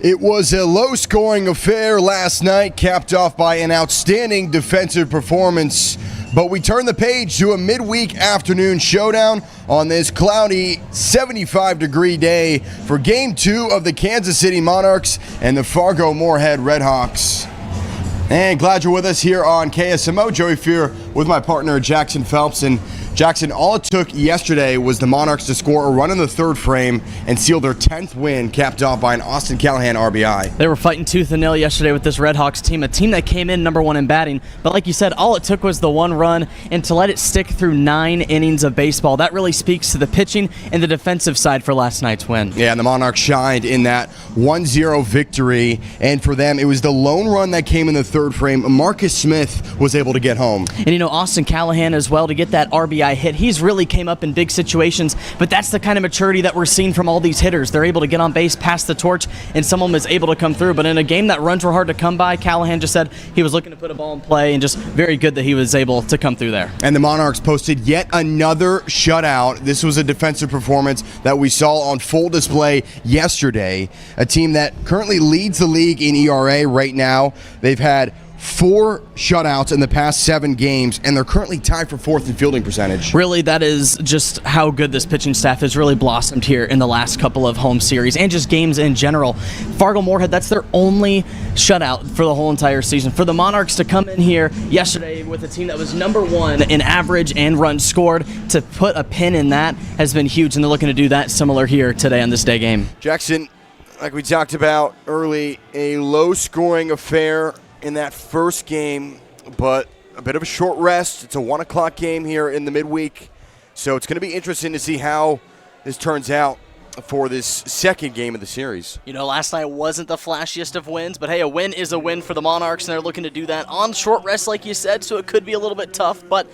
It was a low-scoring affair last night, capped off by an outstanding defensive performance. But we turn the page to a midweek afternoon showdown on this cloudy 75-degree day for Game 2 of the Kansas City Monarchs and the Fargo-Moorhead Redhawks. And glad you're with us here on KSMO. Joey Fear with my partner Jackson Phelps. And Jackson, all it took yesterday was the Monarchs to score a run in the third frame and seal their 10th win, capped off by an Austin Callahan RBI. They were fighting tooth and nail yesterday with this Redhawks team, a team that came in number one in batting. But like you said, all it took was the one run, and to let it stick through 9 innings of baseball, that really speaks to the pitching and the defensive side for last night's win. Yeah, and the Monarchs shined in that 1-0 victory, and for them, it was the lone run that came in the third frame. Marcus Smith was able to get home. And you know, Austin Callahan as well, to get that RBI hit. He's really came up in big situations, but that's the kind of maturity that we're seeing from all these hitters. They're able to get on base, pass the torch, and someone was able to come through. But in a game that runs were hard to come by, Callahan just said he was looking to put a ball in play, and just very good that he was able to come through there. And the Monarchs posted yet another shutout. This was a defensive performance that we saw on full display yesterday. A team that currently leads the league in ERA right now. They've had 4 shutouts in the past 7 games, and they're currently tied for 4th in fielding percentage. Really, that is just how good this pitching staff has really blossomed here in the last couple of home series and just games in general. Fargo-Moorhead, that's their only shutout for the whole entire season. For the Monarchs to come in here yesterday with a team that was number 1 in average and runs scored, to put a pin in that has been huge, and they're looking to do that similar here today on this day game. Jackson, like we talked about early, a low-scoring affair in that first game, but a bit of a short rest. It's a 1 o'clock game here in the midweek, so it's going to be interesting to see how this turns out for this second game of the series. You know, last night wasn't the flashiest of wins, but hey, a win is a win for the Monarchs, and they're looking to do that on short rest, like you said, so it could be a little bit tough, but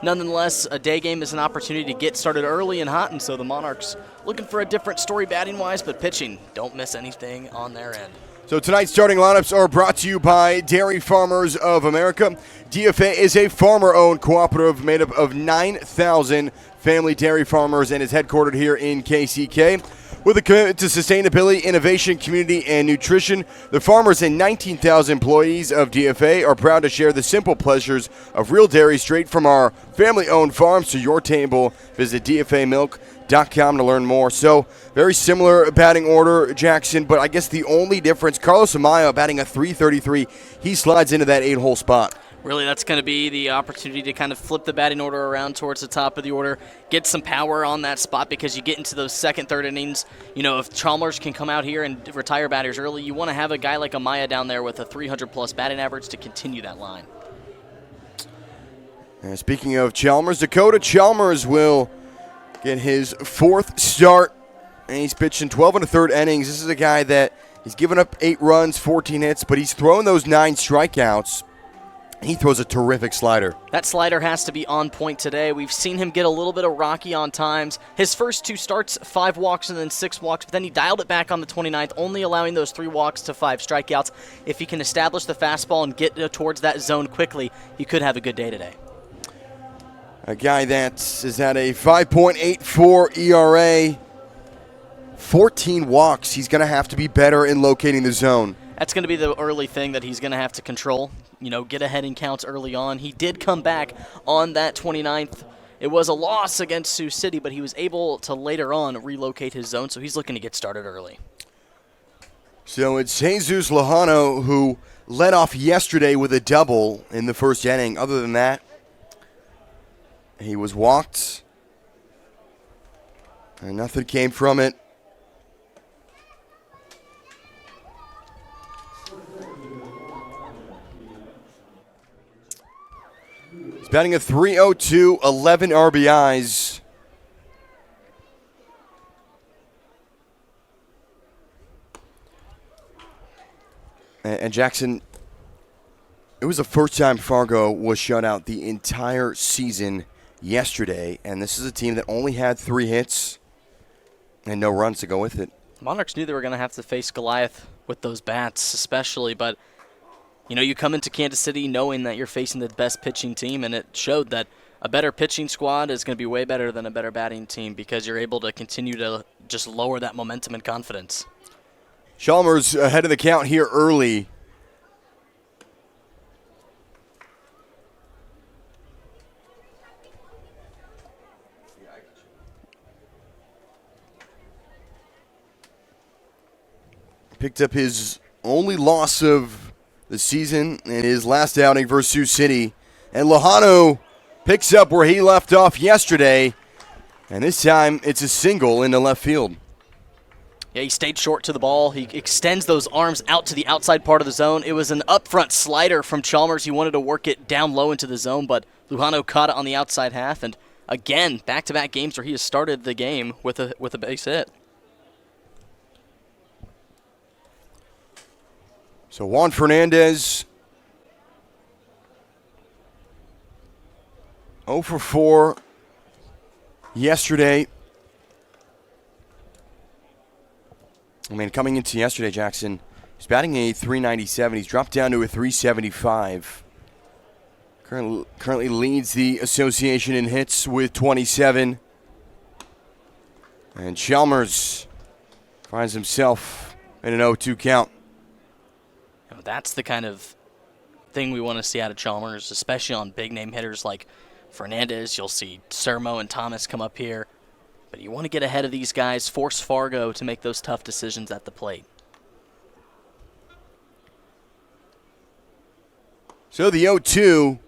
nonetheless, a day game is an opportunity to get started early and hot, and so the Monarchs looking for a different story batting-wise, but pitching, don't miss anything on their end. So tonight's starting lineups are brought to you by Dairy Farmers of America. DFA is a farmer-owned cooperative made up of 9,000 family dairy farmers and is headquartered here in KCK. With a commitment to sustainability, innovation, community, and nutrition, the farmers and 19,000 employees of DFA are proud to share the simple pleasures of real dairy straight from our family-owned farms to your table. Visit DFAmilk.com to learn more. So, very similar batting order, Jackson, but I guess the only difference, Carlos Amaya batting a .333, he slides into that 8-hole spot. Really, that's going to be the opportunity to kind of flip the batting order around towards the top of the order, get some power on that spot, because you get into those second, third innings. You know, if Chalmers can come out here and retire batters early, you want to have a guy like Amaya down there with a 300-plus batting average to continue that line. And speaking of Chalmers, Dakota Chalmers will get his 4th start, and he's pitching 12 1/3 innings. This is a guy that he's given up 8 runs, 14 hits, but he's thrown those 9 strikeouts. He throws a terrific slider. That slider has to be on point today. We've seen him get a little bit of rocky on times. His first 2 starts, 5 walks and then 6 walks, but then he dialed it back on the 29th, only allowing those 3 walks to 5 strikeouts. If he can establish the fastball and get towards that zone quickly, he could have a good day today. A guy that is at a 5.84 ERA, 14 walks. He's going to have to be better in locating the zone. That's going to be the early thing that he's going to have to control. You know, get ahead in counts early on. He did come back on that 29th. It was a loss against Sioux City, but he was able to later on relocate his zone, so he's looking to get started early. So it's Jesus Luhano who led off yesterday with a double in the first inning. Other than that, he was walked, and nothing came from it. He's batting a .302, 11 RBIs. And Jackson, it was the first time Fargo was shut out the entire season yesterday, and this is a team that only had 3 hits and no runs to go with it. Monarchs knew they were going to have to face Goliath with those bats especially, but you know, you come into Kansas City knowing that you're facing the best pitching team, and it showed that a better pitching squad is going to be way better than a better batting team because you're able to continue to just lower that momentum and confidence. Chalmers ahead of the count here early. Picked up his only loss of the season in his last outing versus Sioux City. And Luhano picks up where he left off yesterday. And this time it's a single into left field. Yeah, he stayed short to the ball. He extends those arms out to the outside part of the zone. It was an up-front slider from Chalmers. He wanted to work it down low into the zone, but Luhano caught it on the outside half. And again, back-to-back games where he has started the game with a base hit. So Juan Fernandez, 0 for 4 yesterday. I mean, coming into yesterday, Jackson, he's batting a .397. He's dropped down to a .375. Currently leads the association in hits with 27. And Chalmers finds himself in an 0-2 count. That's the kind of thing we want to see out of Chalmers, especially on big-name hitters like Fernandez. You'll see Sermo and Thomas come up here. But you want to get ahead of these guys, force Fargo to make those tough decisions at the plate. So the 0-2.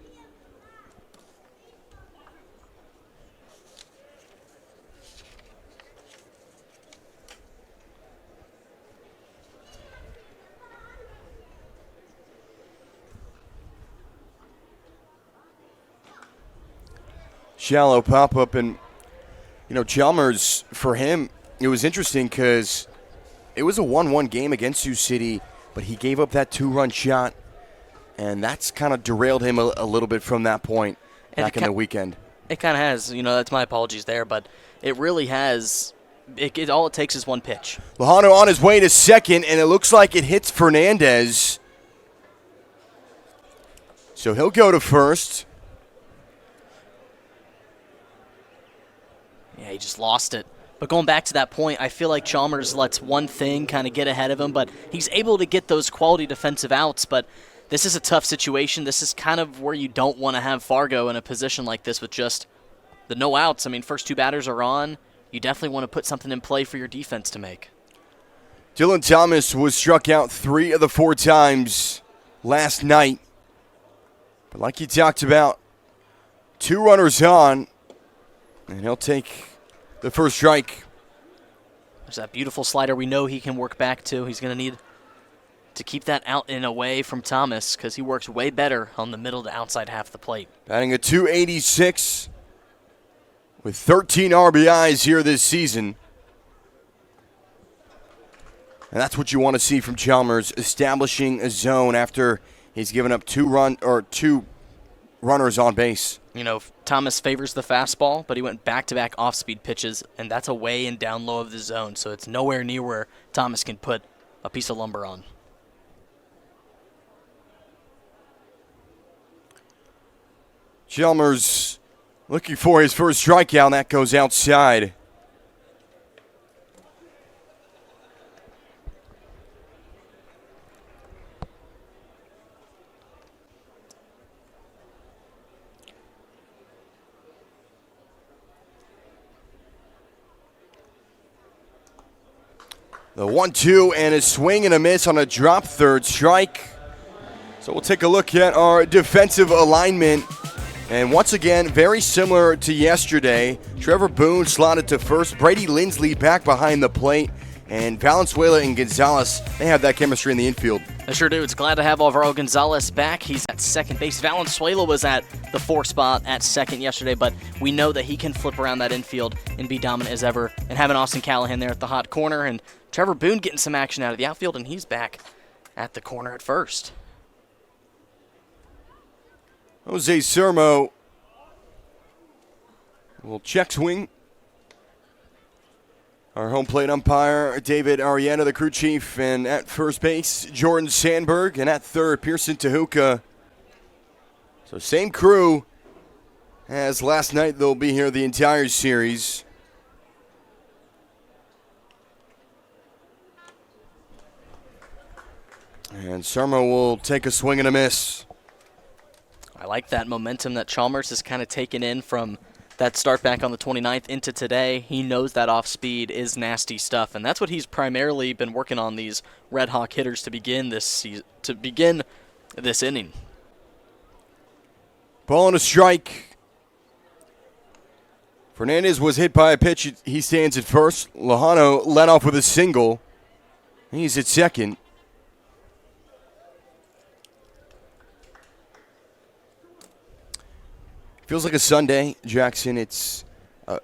Shallow pop-up, and Chalmers, for him, it was interesting because it was a 1-1 game against Sioux City, but he gave up that 2-run shot, and that's kind of derailed him a little bit from that point back in the weekend. It kind of has. That's my apologies there, but it really has. All it takes is one pitch. Luhano on his way to second, and it looks like it hits Fernandez. So he'll go to first. Yeah, he just lost it. But going back to that point, I feel like Chalmers lets one thing kind of get ahead of him, but he's able to get those quality defensive outs. But this is a tough situation. This is kind of where you don't want to have Fargo in a position like this with just the no outs. I mean, first two batters are on. You definitely want to put something in play for your defense to make. Dylan Thomas was struck out 3 of the 4 times last night. But like you talked about, 2 runners on. And he'll take the first strike. There's that beautiful slider we know he can work back to. He's going to need to keep that out and away from Thomas because he works way better on the middle to outside half of the plate. Batting a .286 with 13 RBIs here this season. And that's what you want to see from Chalmers, establishing a zone after he's given up 2 runners on base. Thomas favors the fastball, but he went back-to-back off-speed pitches, and that's away and down low of the zone, so it's nowhere near where Thomas can put a piece of lumber on. Chalmers looking for his first strikeout, and that goes outside. The 1-2 and a swing and a miss on a drop third strike. So we'll take a look at our defensive alignment. And once again, very similar to yesterday. Trevor Boone slotted to first. Brady Lindley back behind the plate. And Valenzuela and Gonzalez, they have that chemistry in the infield. I sure do. It's glad to have Alvaro Gonzalez back. He's at second base. Valenzuela was at the 4th spot at second yesterday, but we know that he can flip around that infield and be dominant as ever. And having Austin Callahan there at the hot corner, and Trevor Boone getting some action out of the outfield, and he's back at the corner at first. Jose Sermo will check swing. Our home plate umpire, David Arietta, the crew chief, and at first base, Jordan Sandberg, and at third, Pearson Tehuka. So same crew as last night. They'll be here the entire series. And Sermo will take a swing and a miss. I like that momentum that Chalmers has kind of taken in from that start back on the 29th into today. He knows that off speed is nasty stuff, and that's what he's primarily been working on, these Red Hawk hitters, to begin this season, to begin this inning. Ball and a strike. Fernandez was hit by a pitch. He stands at first. Luhano led off with a single. He's at second. Feels like a Sunday, Jackson. It's a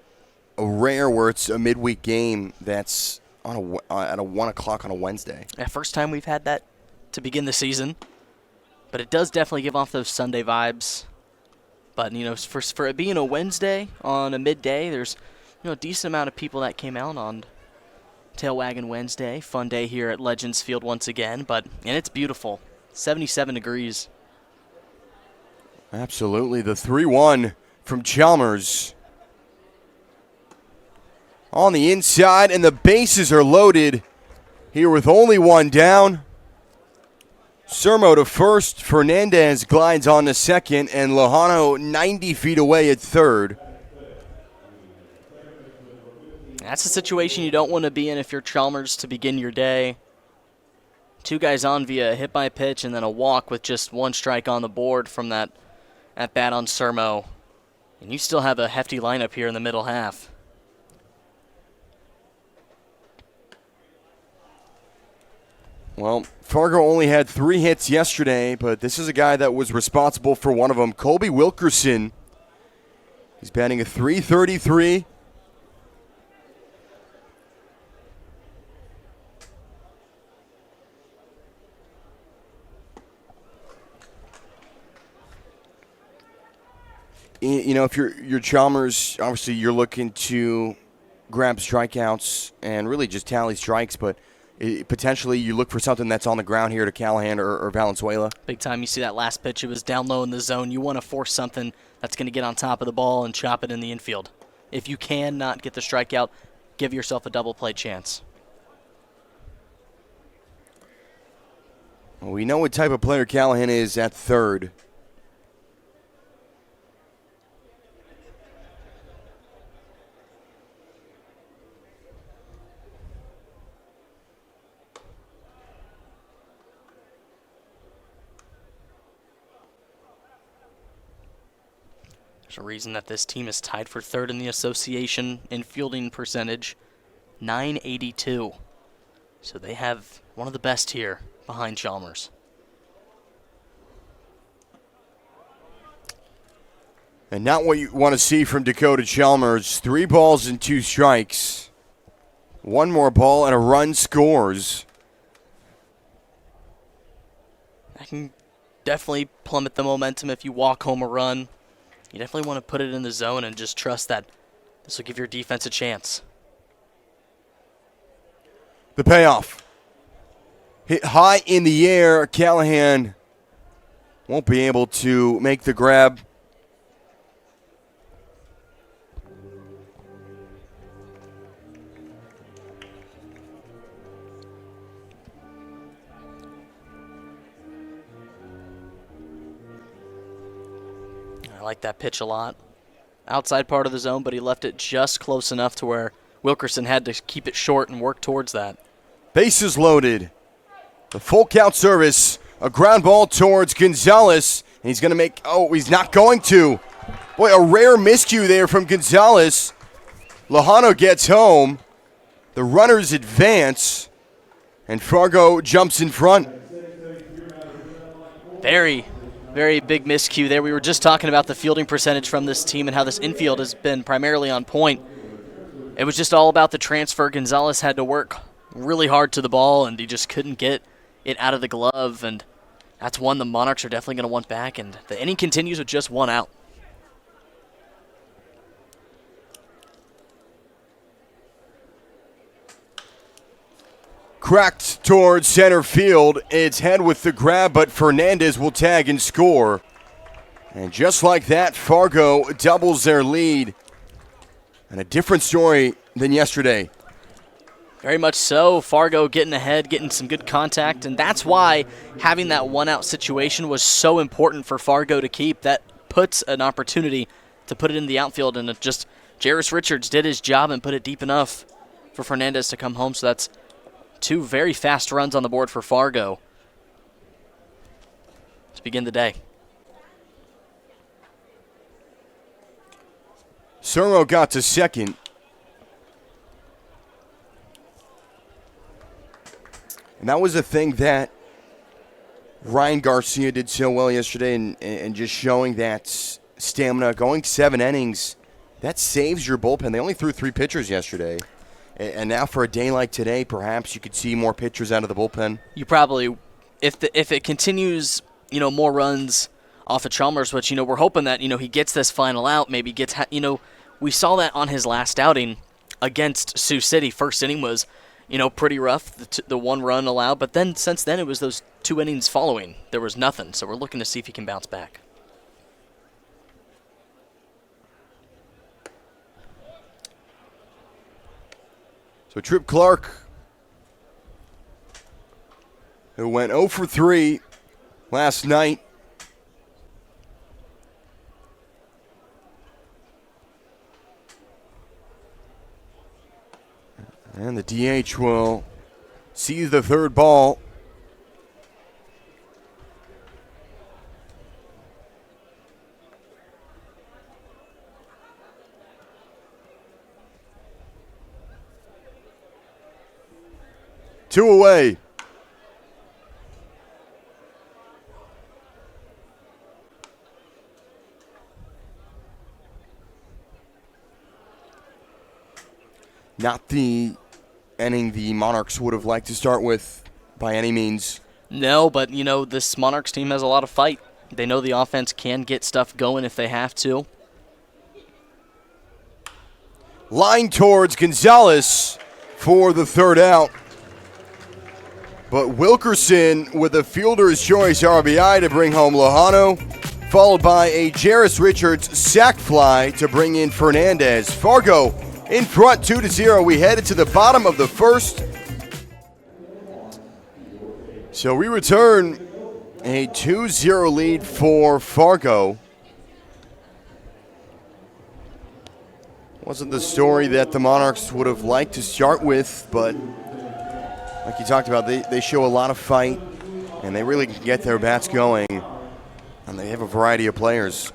rare where it's a midweek game that's on at a 1 o'clock on a Wednesday. Yeah, first time we've had that to begin the season, but it does definitely give off those Sunday vibes. But you know, for it being a Wednesday on a midday, there's a decent amount of people that came out on Tail Wagon Wednesday. Fun day here at Legends Field once again, and it's beautiful. 77 degrees. Absolutely. The 3-1 from Chalmers. On the inside, and the bases are loaded here with only one down. Sermo to first. Fernandez glides on to second, and Luhano 90 feet away at third. That's a situation you don't want to be in if you're Chalmers to begin your day. Two guys on via a hit by pitch and then a walk with just one strike on the board from that at bat on Sermo. And you still have a hefty lineup here in the middle half. Well, Fargo only had 3 hits yesterday, but this is a guy that was responsible for one of them. Colby Wilkerson. He's batting a .333. You know, if you're Chalmers, obviously you're looking to grab strikeouts and really just tally strikes, but potentially you look for something that's on the ground here to Callahan or Valenzuela. Big time. You see that last pitch, it was down low in the zone. You want to force something that's going to get on top of the ball and chop it in the infield. If you cannot get the strikeout, give yourself a double play chance. Well, we know what type of player Callahan is at third. There's a reason that this team is tied for third in the association in fielding percentage, .982. So they have one of the best here behind Chalmers. And not what you want to see from Dakota Chalmers. 3 balls and 2 strikes. One more ball and a run scores. That can definitely plummet the momentum if you walk home a run. You definitely want to put it in the zone and just trust that this will give your defense a chance. The payoff. Hit high in the air. Callahan won't be able to make the grab. I like that pitch a lot. Outside part of the zone, but he left it just close enough to where Wilkerson had to keep it short and work towards that. Bases loaded. The full count service. A ground ball towards Gonzalez. And he's going to make, he's not going to. Boy, a rare miscue there from Gonzalez. Luhano gets home. The runners advance. And Fargo jumps in front. Very big miscue there. We were just talking about the fielding percentage from this team and how this infield has been primarily on point. It was just all about the transfer. Gonzalez had to work really hard to the ball, and he just couldn't get it out of the glove, and that's one the Monarchs are definitely going to want back, and the inning continues with just 1 out. Cracked towards center field. It's head with the grab, but Fernandez will tag and score. And just like that, Fargo doubles their lead. And a different story than yesterday. Very much so. Fargo getting ahead, getting some good contact, and that's why having that one-out situation was so important for Fargo to keep. That puts an opportunity to put it in the outfield, and it just Jairus Richards did his job and put it deep enough for Fernandez to come home. So that's 2 very fast runs on the board for Fargo to begin the day. Sermo got to second. And that was a thing that Ryan Garcia did so well yesterday, and just showing that stamina, going 7 innings, that saves your bullpen. They only threw 3 pitchers yesterday. And now for a day like today, perhaps you could see more pitchers out of the bullpen. You probably, if it continues, more runs off of Chalmers, which, we're hoping that, he gets this final out, maybe gets, we saw that on his last outing against Sioux City. First inning was, pretty rough, the 1 run allowed, but then since then it was those 2 innings following. There was nothing, so we're looking to see if he can bounce back. So Tripp Clark, who went 0 for 3 last night, and the DH will see the 3rd ball. Two away. Not the inning the Monarchs would have liked to start with by any means. No, but, this Monarchs team has a lot of fight. They know the offense can get stuff going if they have to. Line towards Gonzalez for the 3rd out. But Wilkerson with a fielder's choice RBI to bring home Luhano, followed by a Jairus Richards sac fly to bring in Fernandez. Fargo in front 2-0. We headed to the bottom of the 1st. So we return a 2-0 lead for Fargo. Wasn't the story that the Monarchs would have liked to start with, but like you talked about, they show a lot of fight, and they really can get their bats going, and they have a variety of players.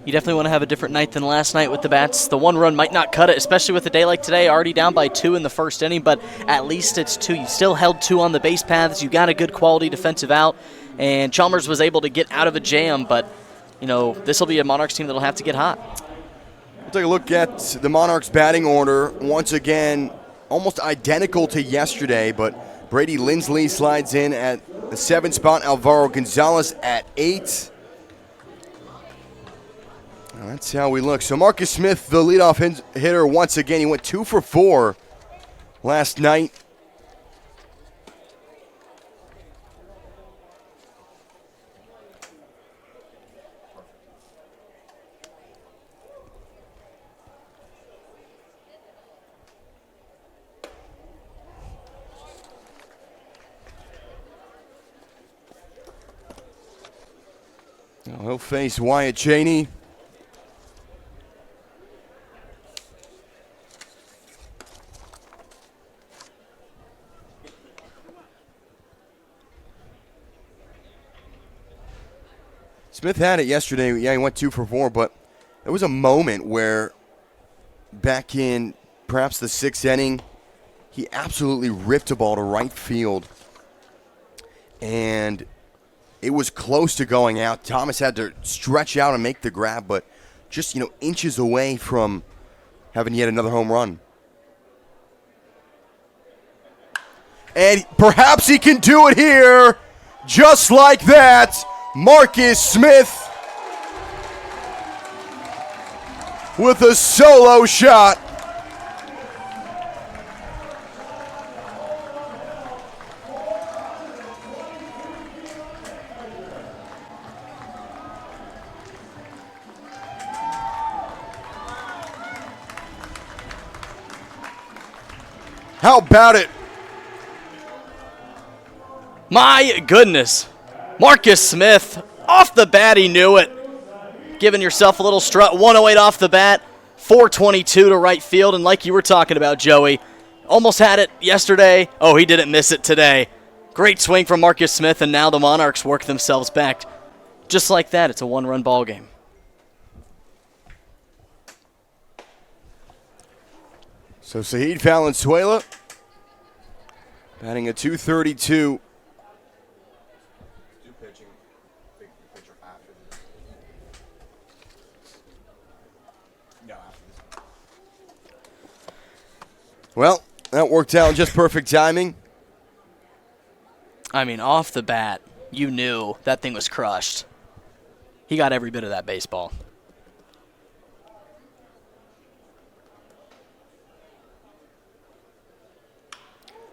You definitely want to have a different night than last night with the bats. The 1 run might not cut it, especially with a day like today, already down by 2 in the 1st inning, but at least it's 2. You still held 2 on the base paths. You got a good quality defensive out, and Chalmers was able to get out of a jam, but, this will be a Monarchs team that will have to get hot. We'll take a look at the Monarchs batting order. Once again, almost identical to yesterday, but Brady Lindley slides in at the 7th spot. Alvaro Gonzalez at 8. Well, that's how we look. So Marcus Smith, the leadoff hitter, once again. He went 2 for 4 last night. Now he'll face Wyatt Cheney. Smith had it yesterday. Yeah, he went 2 for 4, but there was a moment where back in perhaps the 6th inning, he absolutely ripped a ball to right field. And it was close to going out. Thomas had to stretch out and make the grab, but just, inches away from having yet another home run. And perhaps he can do it here, just like that. Marcus Smith with a solo shot. How about it? My goodness. Marcus Smith, off the bat, he knew it. Giving yourself a little strut. 108 off the bat, 422 to right field. And like you were talking about, Joey, almost had it yesterday. Oh, he didn't miss it today. Great swing from Marcus Smith, and now the Monarchs work themselves back. Just like that, it's a one-run ball game. So Saheed Valenzuela batting a .232. Well, that worked out just perfect timing. I mean, off the bat, you knew that thing was crushed. He got every bit of that baseball.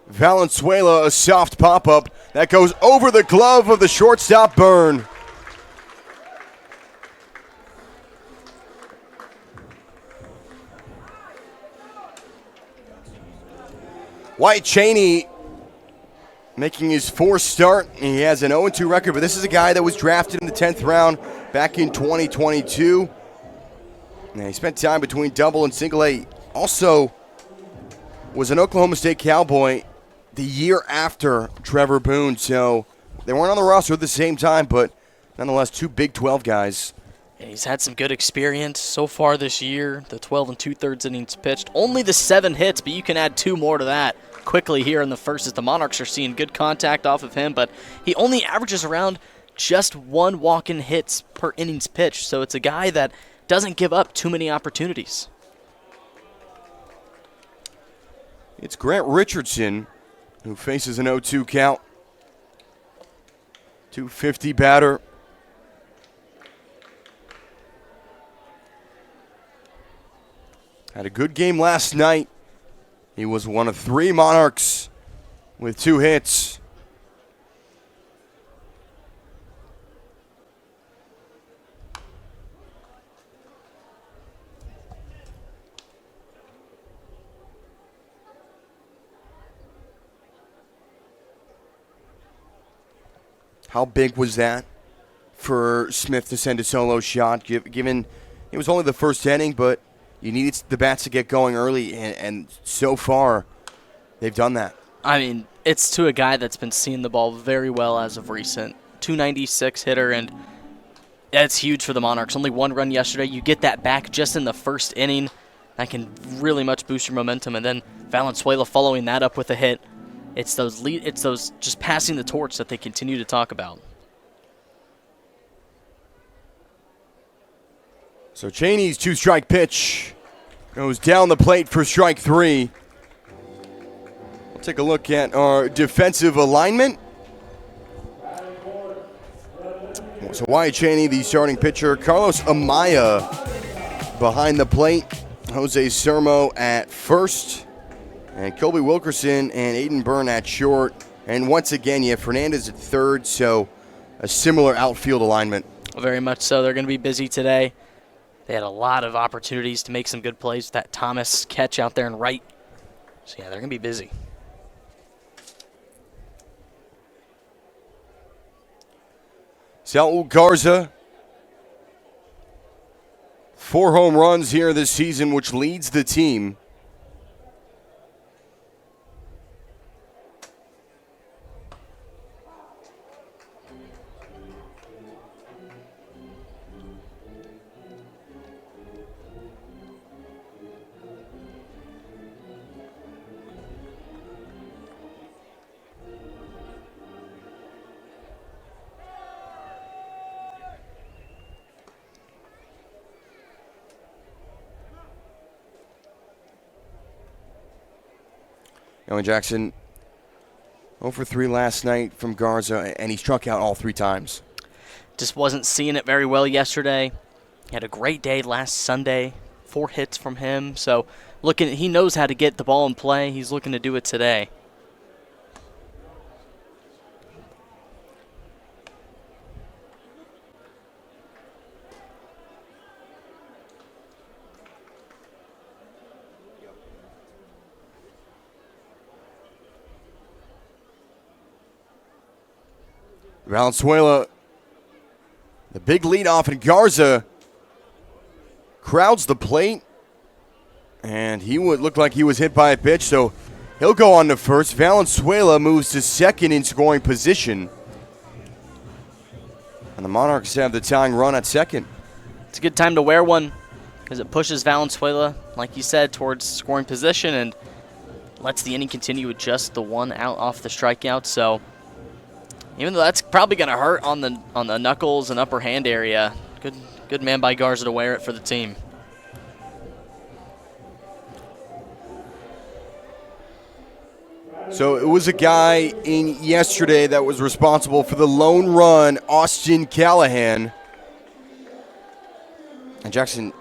Valenzuela, a soft pop-up that goes over the glove of the shortstop, Boone. White Cheney making his fourth start. He has an 0-2 record, but this is a guy that was drafted in the 10th round back in 2022. And he spent time between double and single A. Also was an Oklahoma State Cowboy the year after Trevor Boone. So they weren't on the roster at the same time, but nonetheless, two Big 12 guys. And he's had some good experience so far this year. The 12 and 2/3 innings pitched. Only the 7 hits, but you can add 2 more to that quickly here in the first as the Monarchs are seeing good contact off of him, but he only averages around just 1 walk-in hits per innings pitched, so it's a guy that doesn't give up too many opportunities. It's Grant Richardson who faces an 0-2 count. .250 batter. Had a good game last night. He was one of 3 Monarchs with 2 hits. How big was that for Smith to send a solo shot, given it was only the first inning, but you needed the bats to get going early, and so far, they've done that. I mean, it's to a guy that's been seeing the ball very well as of recent. 296 hitter, and that's huge for the Monarchs. Only 1 run yesterday. You get that back just in the first inning. That can really much boost your momentum, and then Valenzuela following that up with a hit. It's those just passing the torch that they continue to talk about. So Cheney's 2-strike pitch goes down the plate for strike 3. We'll take a look at our defensive alignment. So Wyatt Cheney, the starting pitcher. Carlos Amaya behind the plate. Jose Sermo at first. And Colby Wilkerson and Aiden Byrne at short. And once again, you have Fernandez at third, so a similar outfield alignment. Very much so. They're going to be busy today. They had a lot of opportunities to make some good plays. That Thomas catch out there and right. So, yeah, they're going to be busy. Saul Garza, 4 home runs here this season, which leads the team. Owen Jackson 0 for 3 last night from Garza, and he struck out all 3 times. Just wasn't seeing it very well yesterday. He had a great day last Sunday. 4 hits from him. So he knows how to get the ball in play. He's looking to do it today. Valenzuela, the big leadoff, and Garza crowds the plate. And he would look like he was hit by a pitch, so he'll go on to first. Valenzuela moves to second in scoring position. And the Monarchs have the tying run at second. It's a good time to wear one because it pushes Valenzuela, like you said, towards scoring position and lets the inning continue with just the one out off the strikeout. So even though that's probably going to hurt on the knuckles and upper hand area, good man by Garza to wear it for the team. So it was a guy in yesterday that was responsible for the lone run, Austin Callahan. And Jackson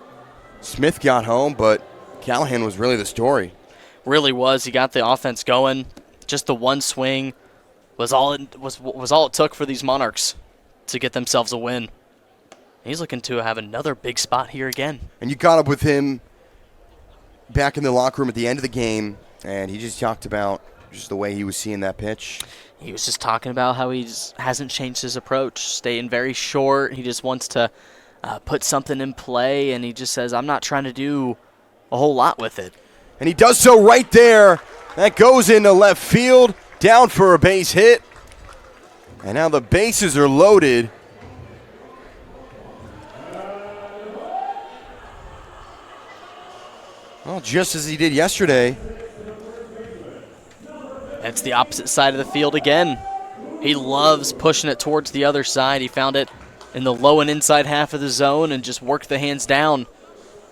Smith got home, but Callahan was really the story. Really was. He got the offense going. Just the one swing was all it took for these Monarchs to get themselves a win. He's looking to have another big spot here again. And you caught up with him back in the locker room at the end of the game, and he just talked about just the way he was seeing that pitch. He was just talking about how he hasn't changed his approach, staying very short. He just wants to put something in play, and he just says, I'm not trying to do a whole lot with it. And he does so right there. That goes into left field, down for a base hit. And now the bases are loaded. Well, just as he did yesterday. It's the opposite side of the field again. He loves pushing it towards the other side. He found it in the low and inside half of the zone and just worked the hands down.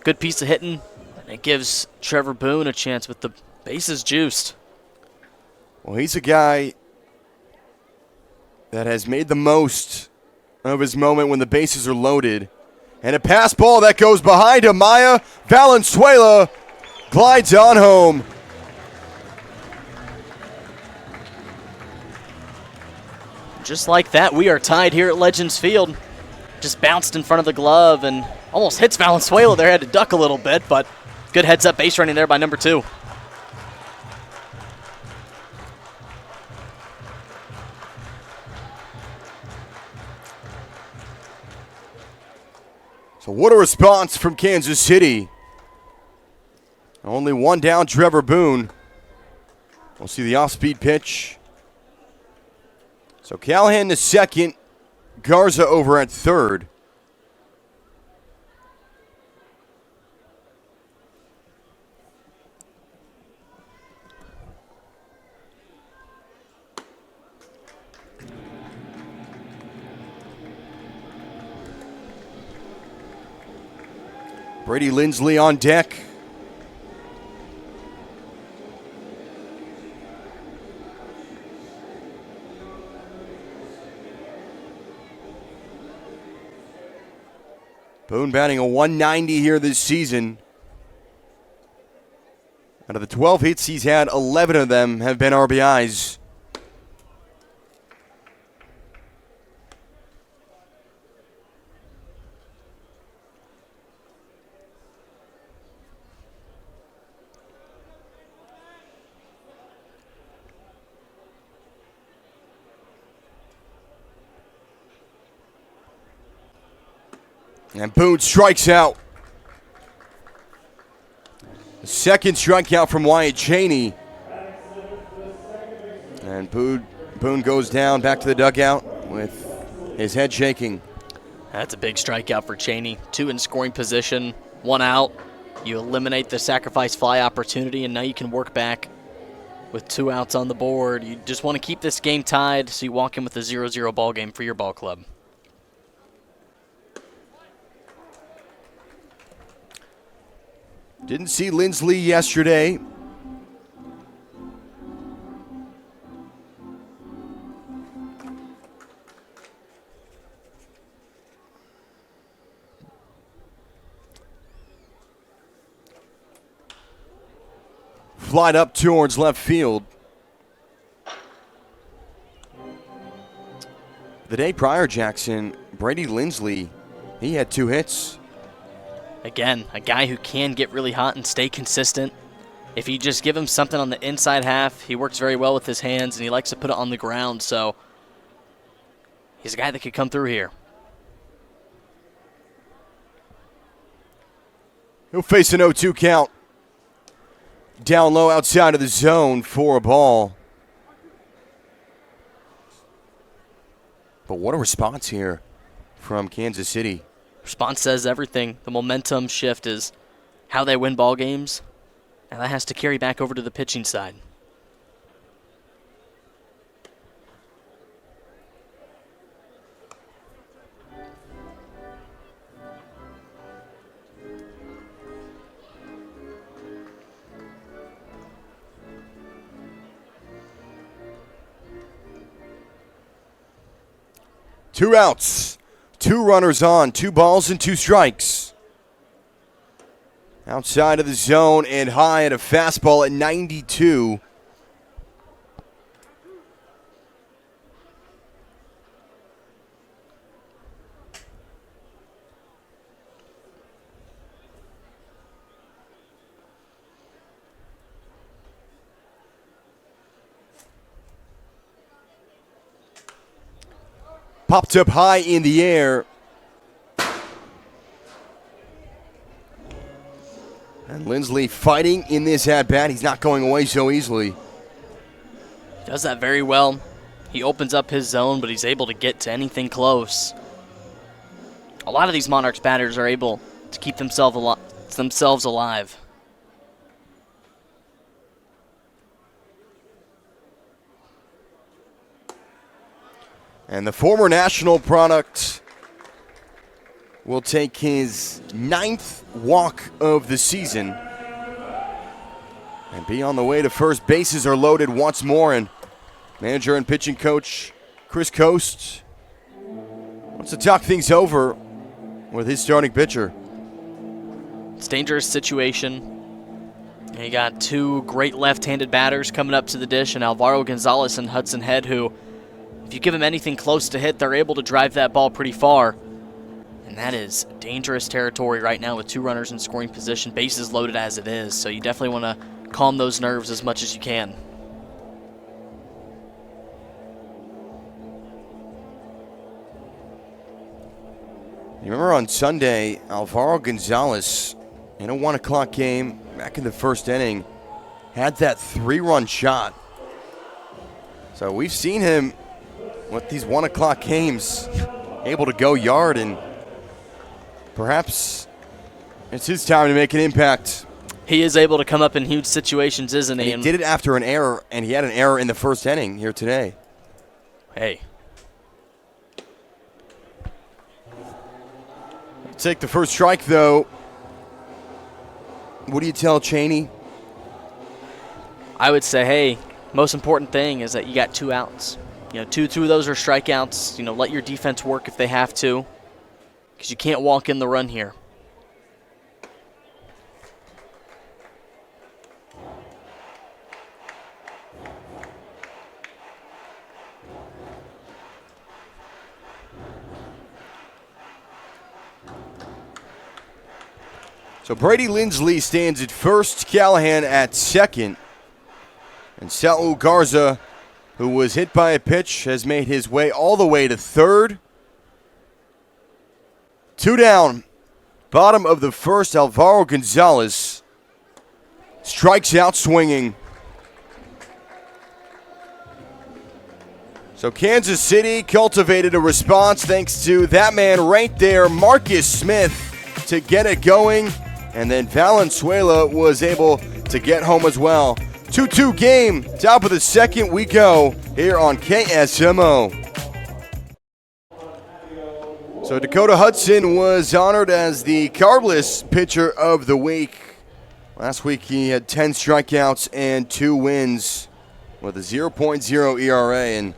Good piece of hitting. And it gives Trevor Boone a chance with the bases juiced. Well, he's a guy that has made the most of his moment when the bases are loaded. And a pass ball that goes behind Amaya. Valenzuela glides on home. Just like that, we are tied here at Legends Field. Just bounced in front of the glove and almost hits Valenzuela there. Had to duck a little bit, but good heads-up base running there by number 2. So what a response from Kansas City. Only one down, Trevor Boone. We'll see the off-speed pitch. So Callahan to second, Garza over at third. Brady Lindley on deck. Boone batting a 190 here this season. Out of the 12 hits he's had, 11 of them have been RBIs. And Boone strikes out. The second strikeout from Wyatt Cheney. And Boone goes down back to the dugout with his head shaking. That's a big strikeout for Cheney. 2 in scoring position, 1 out. You eliminate the sacrifice fly opportunity, and now you can work back with 2 outs on the board. You just want to keep this game tied, so you walk in with a 0-0 ball game for your ball club. Didn't see Lindley yesterday. Flied up towards left field. The day prior, Jackson, Brady Lindley, he had 2 hits. Again, a guy who can get really hot and stay consistent. If you just give him something on the inside half, he works very well with his hands, and he likes to put it on the ground. So he's a guy that could come through here. He'll face an 0-2 count. Down low outside of the zone for a ball. But what a response here from Kansas City. Response says everything. The momentum shift is how they win ball games, and that has to carry back over to the pitching side. Two outs, two runners on, 2 balls and 2 strikes. Outside of the zone and high at a fastball at 92. Popped up high in the air. And Lindley fighting in this at-bat. He's not going away so easily. Does that very well. He opens up his zone, but he's able to get to anything close. A lot of these Monarchs batters are able to keep themselves alive. And the former national product will take his 9th walk of the season and be on the way to first. Bases are loaded once more, and manager and pitching coach Chris Coast wants to talk things over with his starting pitcher. It's a dangerous situation. And you got 2 great left-handed batters coming up to the dish, and Alvaro Gonzalez and Hudson Head, who, if you give them anything close to hit, they're able to drive that ball pretty far. And that is dangerous territory right now with 2 runners in scoring position, bases loaded as it is. So you definitely want to calm those nerves as much as you can. You remember on Sunday, Alvaro Gonzalez, in a 1 o'clock game, back in the first inning, had that 3-run shot. So we've seen him with these 1 o'clock games, able to go yard, and perhaps it's his time to make an impact. He is able to come up in huge situations, isn't he? And he did it after an error, and he had an error in the first inning here today. Hey. Take the first strike, though. What do you tell Cheney? I would say, hey, most important thing is that you got 2 outs. You know, two of those are strikeouts. You know, let your defense work if they have to, because you can't walk in the run here. So Brady Lindley stands at first, Callahan at second, and Saul Garza, who was hit by a pitch, has made his way all the way to third. 2 down. Bottom of the first, Alvaro Gonzalez strikes out swinging. So Kansas City cultivated a response thanks to that man right there, Marcus Smith, to get it going. And then Valenzuela was able to get home as well. 2-2 game, top of the second we go here on KSMO. So Dakota Hudson was honored as the carbless pitcher of the week. Last week he had 10 strikeouts and 2 wins with a 0.0 ERA. And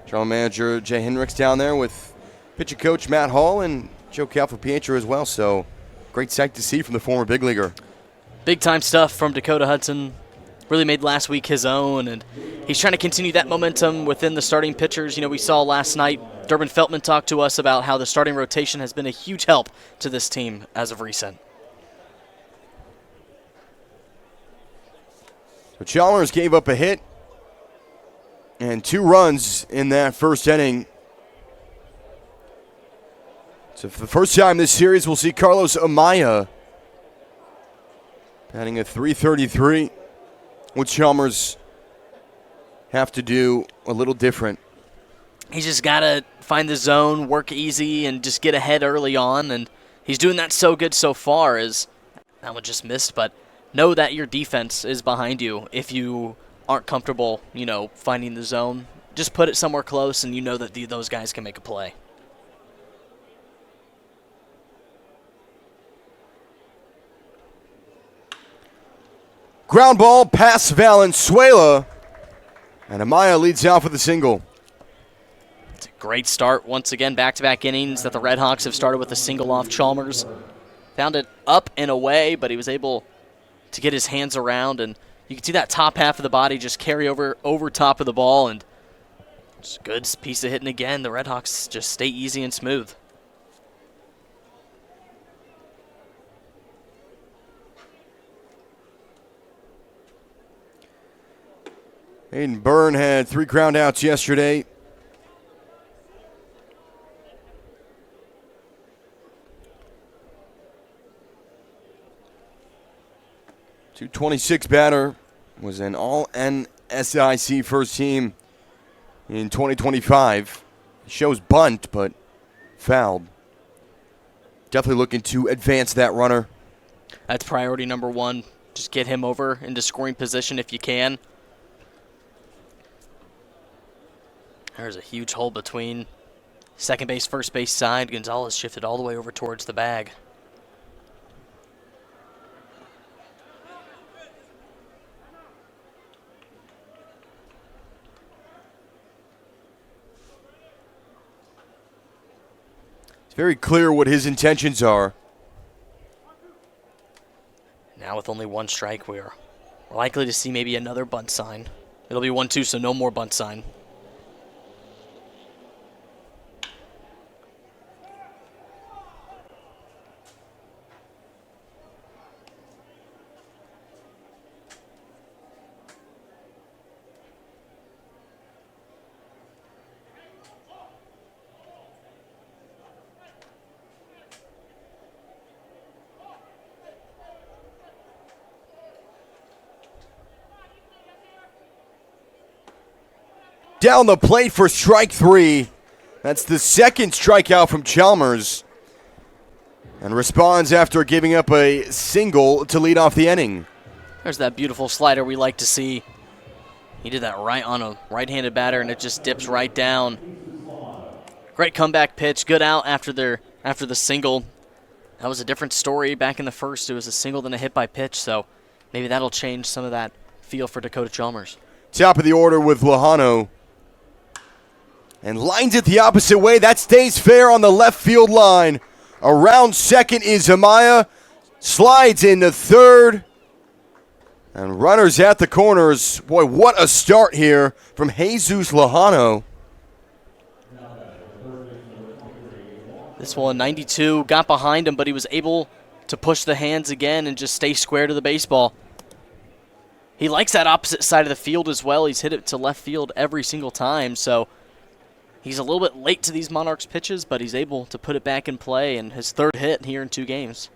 general manager Jay Hendricks down there with pitching coach Matt Hall and Joe Calfapietro as well. So great sight to see from the former big leaguer. Big time stuff from Dakota Hudson. Really made last week his own, and he's trying to continue that momentum within the starting pitchers. You know, we saw last night Durbin Feltman talk to us about how the starting rotation has been a huge help to this team as of recent. So Chalmers gave up a hit and 2 runs in that first inning. So for the first time this series, we'll see Carlos Amaya batting at .333. What Chalmers have to do a little different. He's just got to find the zone, work easy, and just get ahead early on. And he's doing that so good so far. As that one just missed, but know that your defense is behind you. If you aren't comfortable, finding the zone, just put it somewhere close, and you know that those guys can make a play. Ground ball past Valenzuela, and Amaya leads off with a single. It's a great start once again, back-to-back innings that the Redhawks have started with a single off Chalmers. Found it up and away, but he was able to get his hands around, and you can see that top half of the body just carry over top of the ball, and it's a good piece of hitting again. The Redhawks just stay easy and smooth. Hayden Byrne had 3 ground outs yesterday. .226 batter, was an all-NSIC first team in 2025. Shows bunt, but fouled. Definitely looking to advance that runner. That's priority number one. Just get him over into scoring position if you can. There's a huge hole between second base, first base side. Gonzalez shifted all the way over towards the bag. It's very clear what his intentions are. Now with only 1 strike, we're likely to see maybe another bunt sign. It'll be 1-2, so no more bunt sign. Down the plate for strike 3. That's the second strikeout from Chalmers. And responds after giving up a single to lead off the inning. There's that beautiful slider we like to see. He did that right on a right-handed batter, and it just dips right down. Great comeback pitch. Good out after the single. That was a different story back in the first. It was a single than a hit by pitch, so maybe that'll change some of that feel for Dakota Chalmers. Top of the order with Luhano. And lines it the opposite way. That stays fair on the left field line. Around second is Amaya. Slides into third. And runners at the corners. Boy, what a start here from Jesus Luhano. This one, 92, got behind him, but he was able to push the hands again and just stay square to the baseball. He likes that opposite side of the field as well. He's hit it to left field every single time, so he's a little bit late to these Monarchs pitches, but he's able to put it back in play, and his 3rd hit here in 2 games.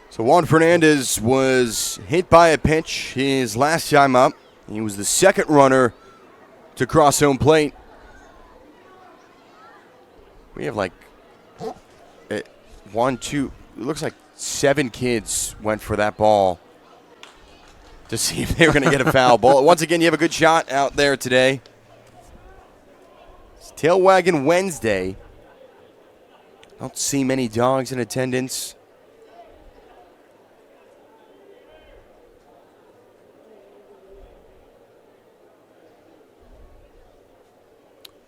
So Juan Fernandez was hit by a pitch his last time up. He was the second runner to cross home plate. We have like 1, 2, it looks like 7 kids went for that ball to see if they were going to get a foul ball. Once again, you have a good shot out there today. It's Tail Wagging Wednesday. Don't see many dogs in attendance.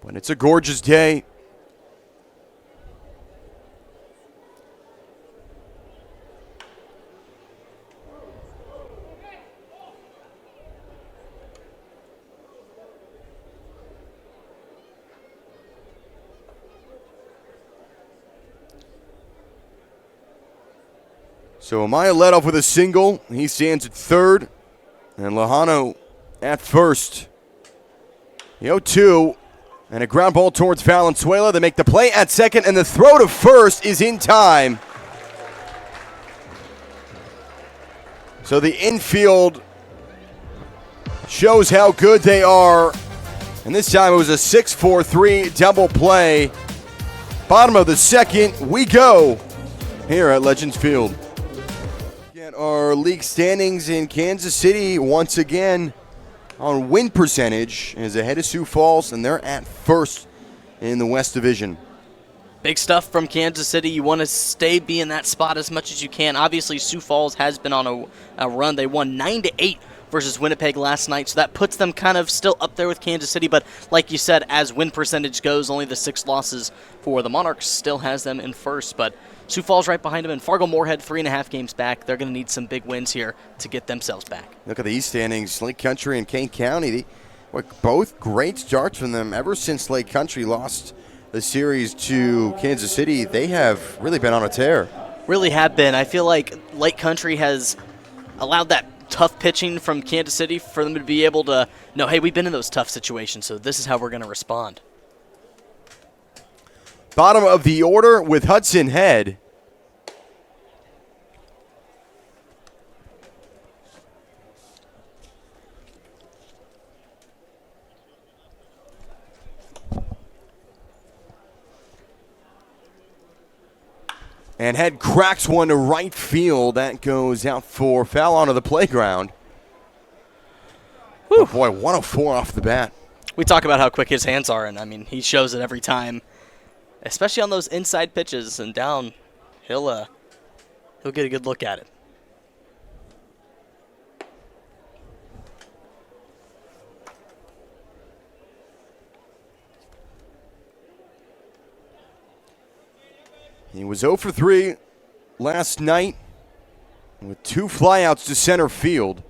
But it's a gorgeous day. So Amaya led off with a single. He stands at third. And Luhano at first. The 0-2. And a ground ball towards Valenzuela. They make the play at second. And the throw to first is in time. So the infield shows how good they are. And this time it was a 6-4-3 double play. Bottom of the second, we go here at Legends Field. Get our league standings in Kansas City once again on win percentage is ahead of Sioux Falls, and they're at first in the West Division. Big stuff from Kansas City. You want to be in that spot as much as you can. Obviously, Sioux Falls has been on a run. They won 9-8 versus Winnipeg last night, so that puts them kind of still up there with Kansas City. But like you said, as win percentage goes, only the 6 losses for the Monarchs still has them in first. But Sioux Falls right behind them, and Fargo-Moorhead 3.5 games back. They're going to need some big wins here to get themselves back. Look at the East standings. Lake Country and Kane County, both great starts from them. Ever since Lake Country lost the series to Kansas City, they have really been on a tear. Really have been. I feel like Lake Country has allowed that tough pitching from Kansas City for them to be able to know, hey, we've been in those tough situations, so this is how we're going to respond. Bottom of the order with Hudson Head. And Head cracks one to right field. That goes out for foul onto the playground. Whew. Oh boy, 104 off the bat. We talk about how quick his hands are, and I mean, he shows it every time, especially on those inside pitches and down. He'll get a good look at it. He was 0 for 3 last night with 2 flyouts to center field.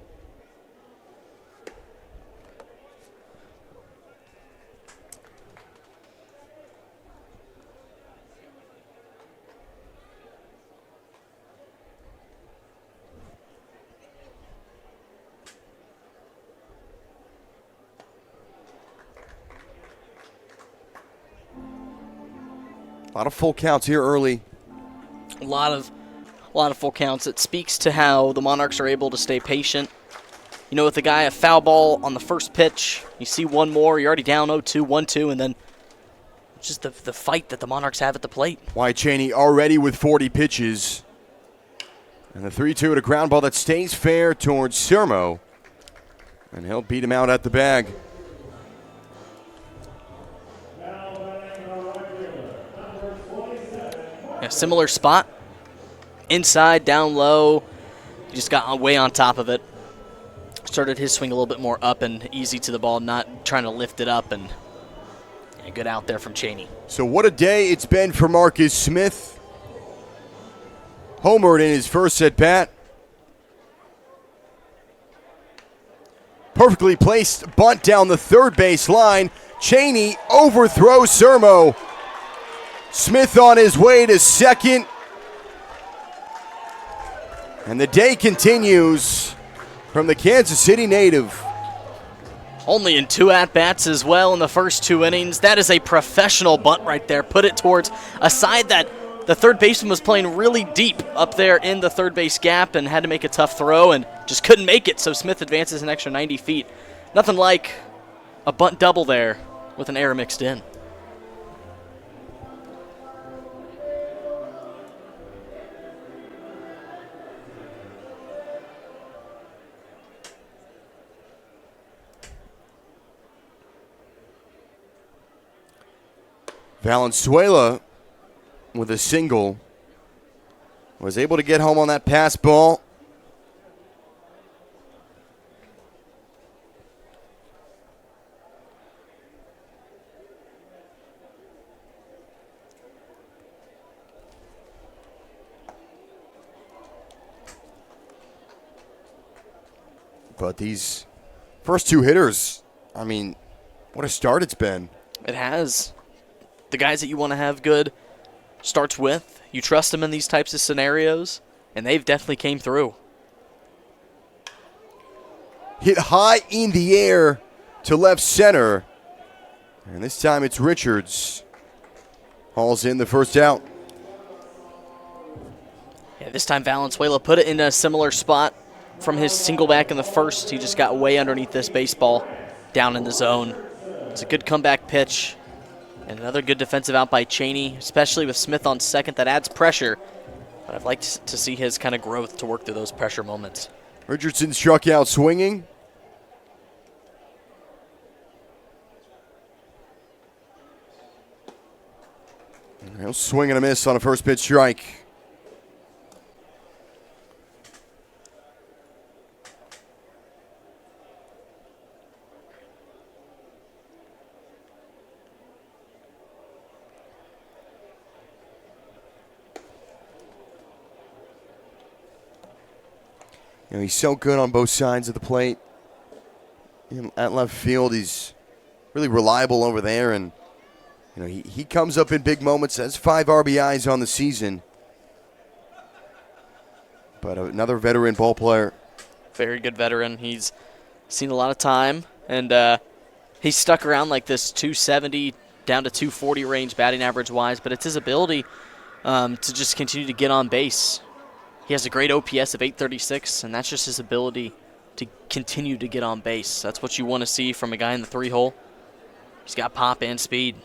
A lot of full counts here early. A lot of full counts. It speaks to how the Monarchs are able to stay patient. You know, with the guy a foul ball on the first pitch, you see one more, you're already down 0-2, 1-2, and then just the fight that the Monarchs have at the plate. Why Cheney already with 40 pitches. And the 3-2 at a ground ball that stays fair towards Sermo. And he'll beat him out at the bag. Yeah, similar spot. Inside, down low. He just got way on top of it. Started his swing a little bit more up and easy to the ball, not trying to lift it up. And yeah, good out there from Cheney. So what a day it's been for Marcus Smith. Homered in his first at-bat. Perfectly placed bunt down the third base line. Cheney overthrows Sermo. Smith on his way to second. And the day continues from the Kansas City native. Only in 2 at-bats as well in the first 2 innings. That is a professional bunt right there. Put it towards a side that the third baseman was playing really deep up there in the third base gap and had to make a tough throw and just couldn't make it, so Smith advances an extra 90 feet. Nothing like a bunt double there with an error mixed in. Valenzuela with a single was able to get home on that pass ball. But these first 2 hitters, I mean, what a start it's been. It has. The guys that you want to have good starts with, you trust them in these types of scenarios, and they've definitely came through. Hit high in the air to left center. And this time it's Richards. Hauls in the first out. Yeah, this time Valenzuela put it in a similar spot from his single back in the first. He just got way underneath this baseball down in the zone. It's a good comeback pitch. And another good defensive out by Cheney, especially with Smith on second. That adds pressure. But I'd like to see his kind of growth to work through those pressure moments. Richardson struck out swinging. He'll swing and a miss on a first pitch strike. You know, he's so good on both sides of the plate. At left field, he's really reliable over there, and you know, he comes up in big moments, has 5 RBIs on the season. But another veteran ball player. Very good veteran. He's seen a lot of time, and he's stuck around like this 270 down to 240 range batting average-wise, but it's his ability to just continue to get on base. He has a great OPS of 836, and that's just his ability to continue to get on base. That's what you want to see from a guy in the 3-hole. He's got pop and speed.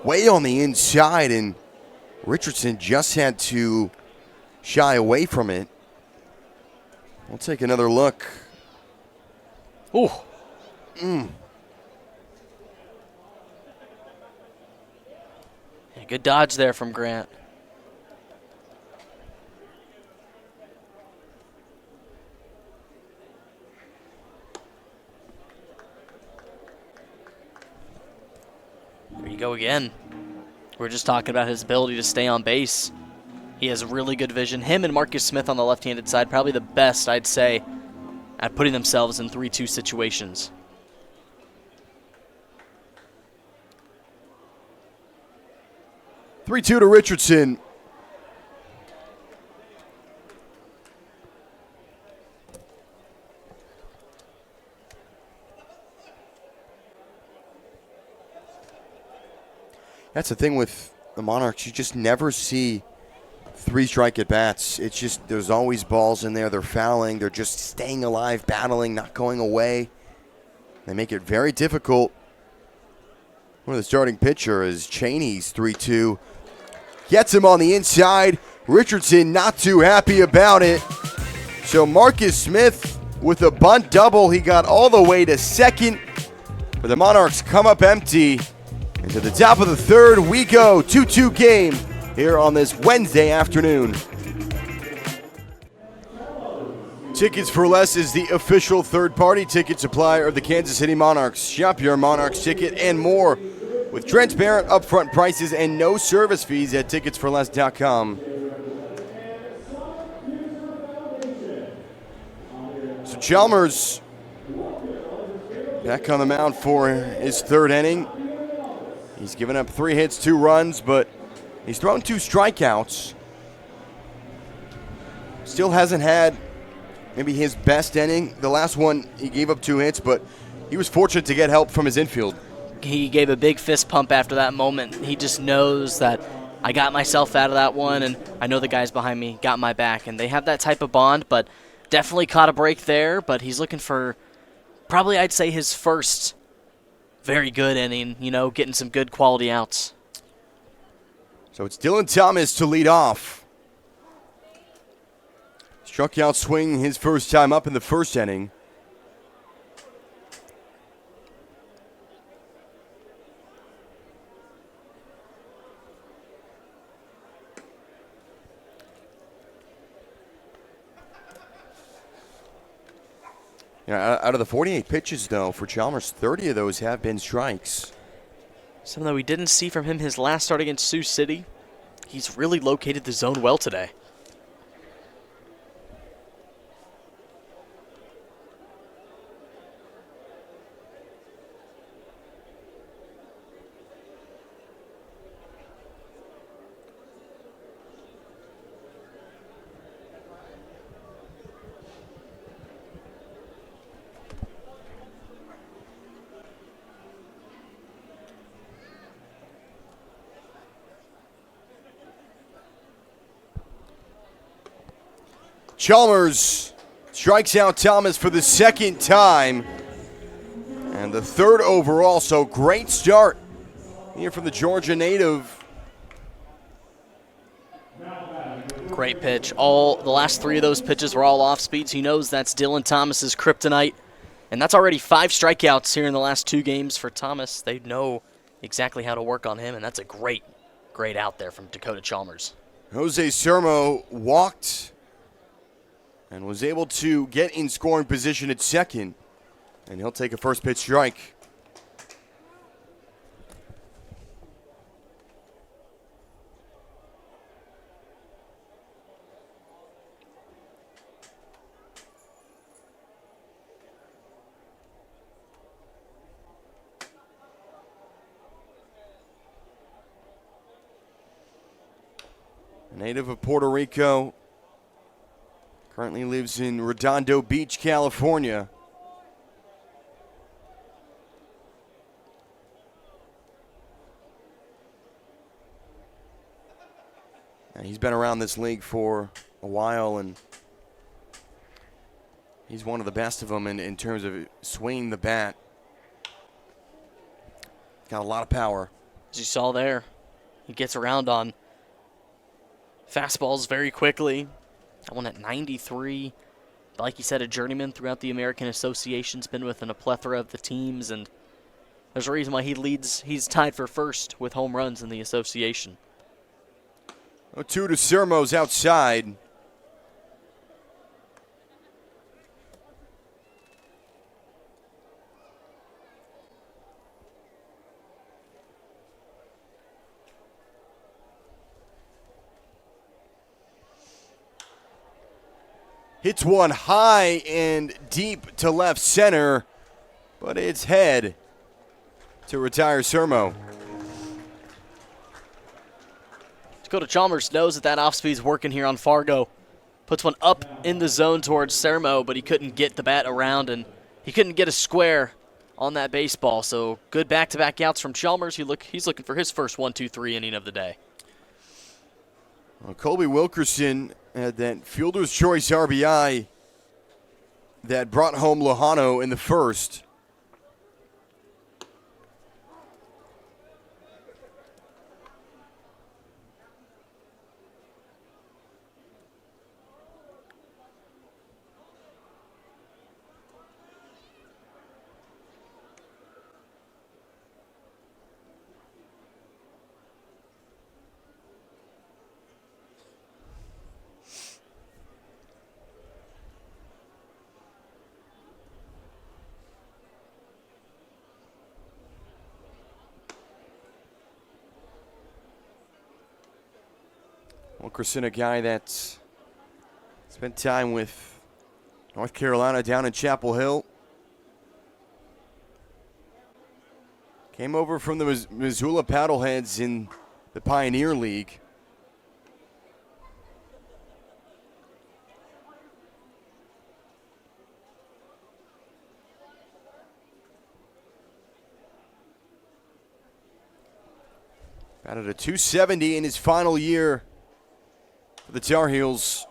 Way on the inside, and Richardson just had to shy away from it. We'll take another look. Ooh. Yeah, good dodge there from Grant. There you go again. We're just talking about his ability to stay on base. He has really good vision. Him and Marcus Smith on the left-handed side, probably the best, I'd say, at putting themselves in 3-2 situations. 3-2 to Richardson. That's the thing with the Monarchs. You just never see 3 strike at bats. It's just there's always balls in there. They're fouling. They're just staying alive, battling, not going away. They make it very difficult. One of the starting pitcher is Cheney's 3-2. Gets him on the inside. Richardson not too happy about it. So Marcus Smith with a bunt double. He got all the way to second. But the Monarchs come up empty. And to the top of the third we go. 2-2 game here on this Wednesday afternoon. Tickets for Less is the official third-party ticket supplier of the Kansas City Monarchs. Shop your Monarchs ticket and more with transparent upfront prices and no service fees at ticketsforless.com. So Chalmers back on the mound for his third inning. He's given up 3 hits, 2 runs, but he's thrown 2 strikeouts. Still hasn't had maybe his best inning. The last one, he gave up 2 hits, but he was fortunate to get help from his infield. He gave a big fist pump after that moment. He just knows that I got myself out of that one, and I know the guys behind me got my back. And they have that type of bond, but definitely caught a break there. But he's looking for probably, I'd say, his first very good inning, you know, getting some good quality outs. So it's Dylan Thomas to lead off. Struck out swing his first time up in the first inning. Out of the 48 pitches, though, for Chalmers, 30 of those have been strikes. Something that we didn't see from him his last start against Sioux City. He's really located the zone well today. Chalmers strikes out Thomas for the second time and the third overall, so great start here from the Georgia native. Great pitch. The last 3 of those pitches were all off speeds. He knows that's Dylan Thomas's kryptonite. And that's already 5 strikeouts here in the last 2 games for Thomas. They know exactly how to work on him, and that's a great out there from Dakota Chalmers. Jose Sermo walked and was able to get in scoring position at second, and he'll take a first pitch strike. Native of Puerto Rico, currently lives in Redondo Beach, California. And he's been around this league for a while, and he's one of the best of them in terms of swinging the bat. Got a lot of power. As you saw there, he gets around on fastballs very quickly. That one at 93. Like you said, a journeyman throughout the American Association's been within a plethora of the teams, and there's a reason why he leads. He's tied for first with home runs in the association. 0-2 to Sermo's outside. Hits one high and deep to left center, but it's head to retire Sermo. Dakota Chalmers knows that off-speed's working here on Fargo. Puts one up in the zone towards Sermo, but he couldn't get the bat around, and he couldn't get a square on that baseball. So good back-to-back outs from Chalmers. He's looking for his first 1-2-3 inning of the day. Well, Colby Wilkerson had that fielder's choice RBI that brought home Luhano in the first. Wilkerson, a guy that's spent time with North Carolina down in Chapel Hill. Came over from the Missoula Paddleheads in the Pioneer League. Batted a .270 in his final year for the Tar Heels.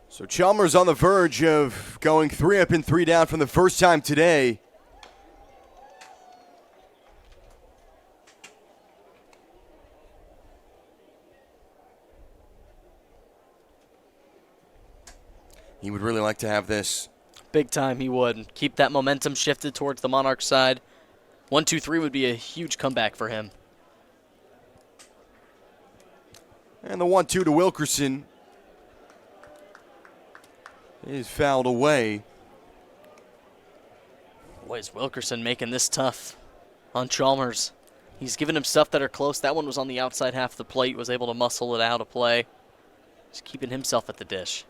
So Chalmers on the verge of going 3 up and 3 down from the first time today. He would really like to have this. Big time he would. Keep that momentum shifted towards the Monarchs side. 1-2-3 would be a huge comeback for him. And the 1-2 to Wilkerson is fouled away. Boy, is Wilkerson making this tough on Chalmers. He's given him stuff that are close. That one was on the outside half of the plate, was able to muscle it out of play. He's keeping himself at the dish.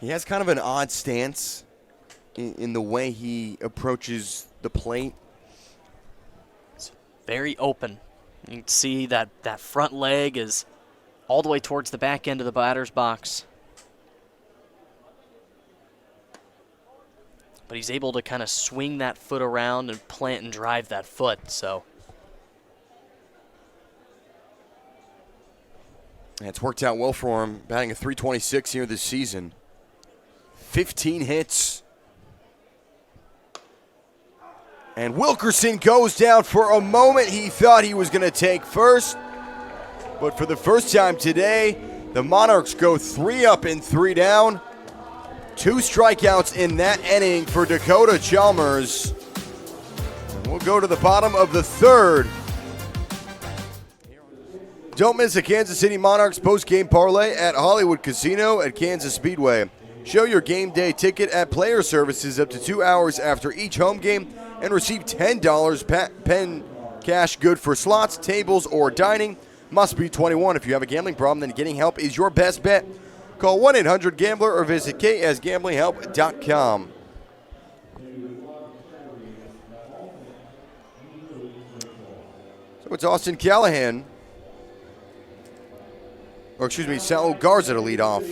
He has kind of an odd stance in the way he approaches the plate. very open. You can see that front leg is all the way towards the back end of the batter's box. But he's able to kind of swing that foot around and plant and drive that foot, so. And it's worked out well for him, batting a .326 here this season. 15 hits. And Wilkerson goes down. For a moment, he thought he was going to take first. But for the first time today, the Monarchs go 3 up and 3 down. 2 strikeouts in that inning for Dakota Chalmers. And we'll go to the bottom of the third. Don't miss a Kansas City Monarchs post-game parlay at Hollywood Casino at Kansas Speedway. Show your game day ticket at player services up to 2 hours after each home game and receive $10 pen cash good for slots, tables, or dining. Must be 21. If you have a gambling problem, then getting help is your best bet. Call 1-800-GAMBLER or visit ksgamblinghelp.com. So it's Austin Callahan. Or excuse me, Saul Garza to lead off.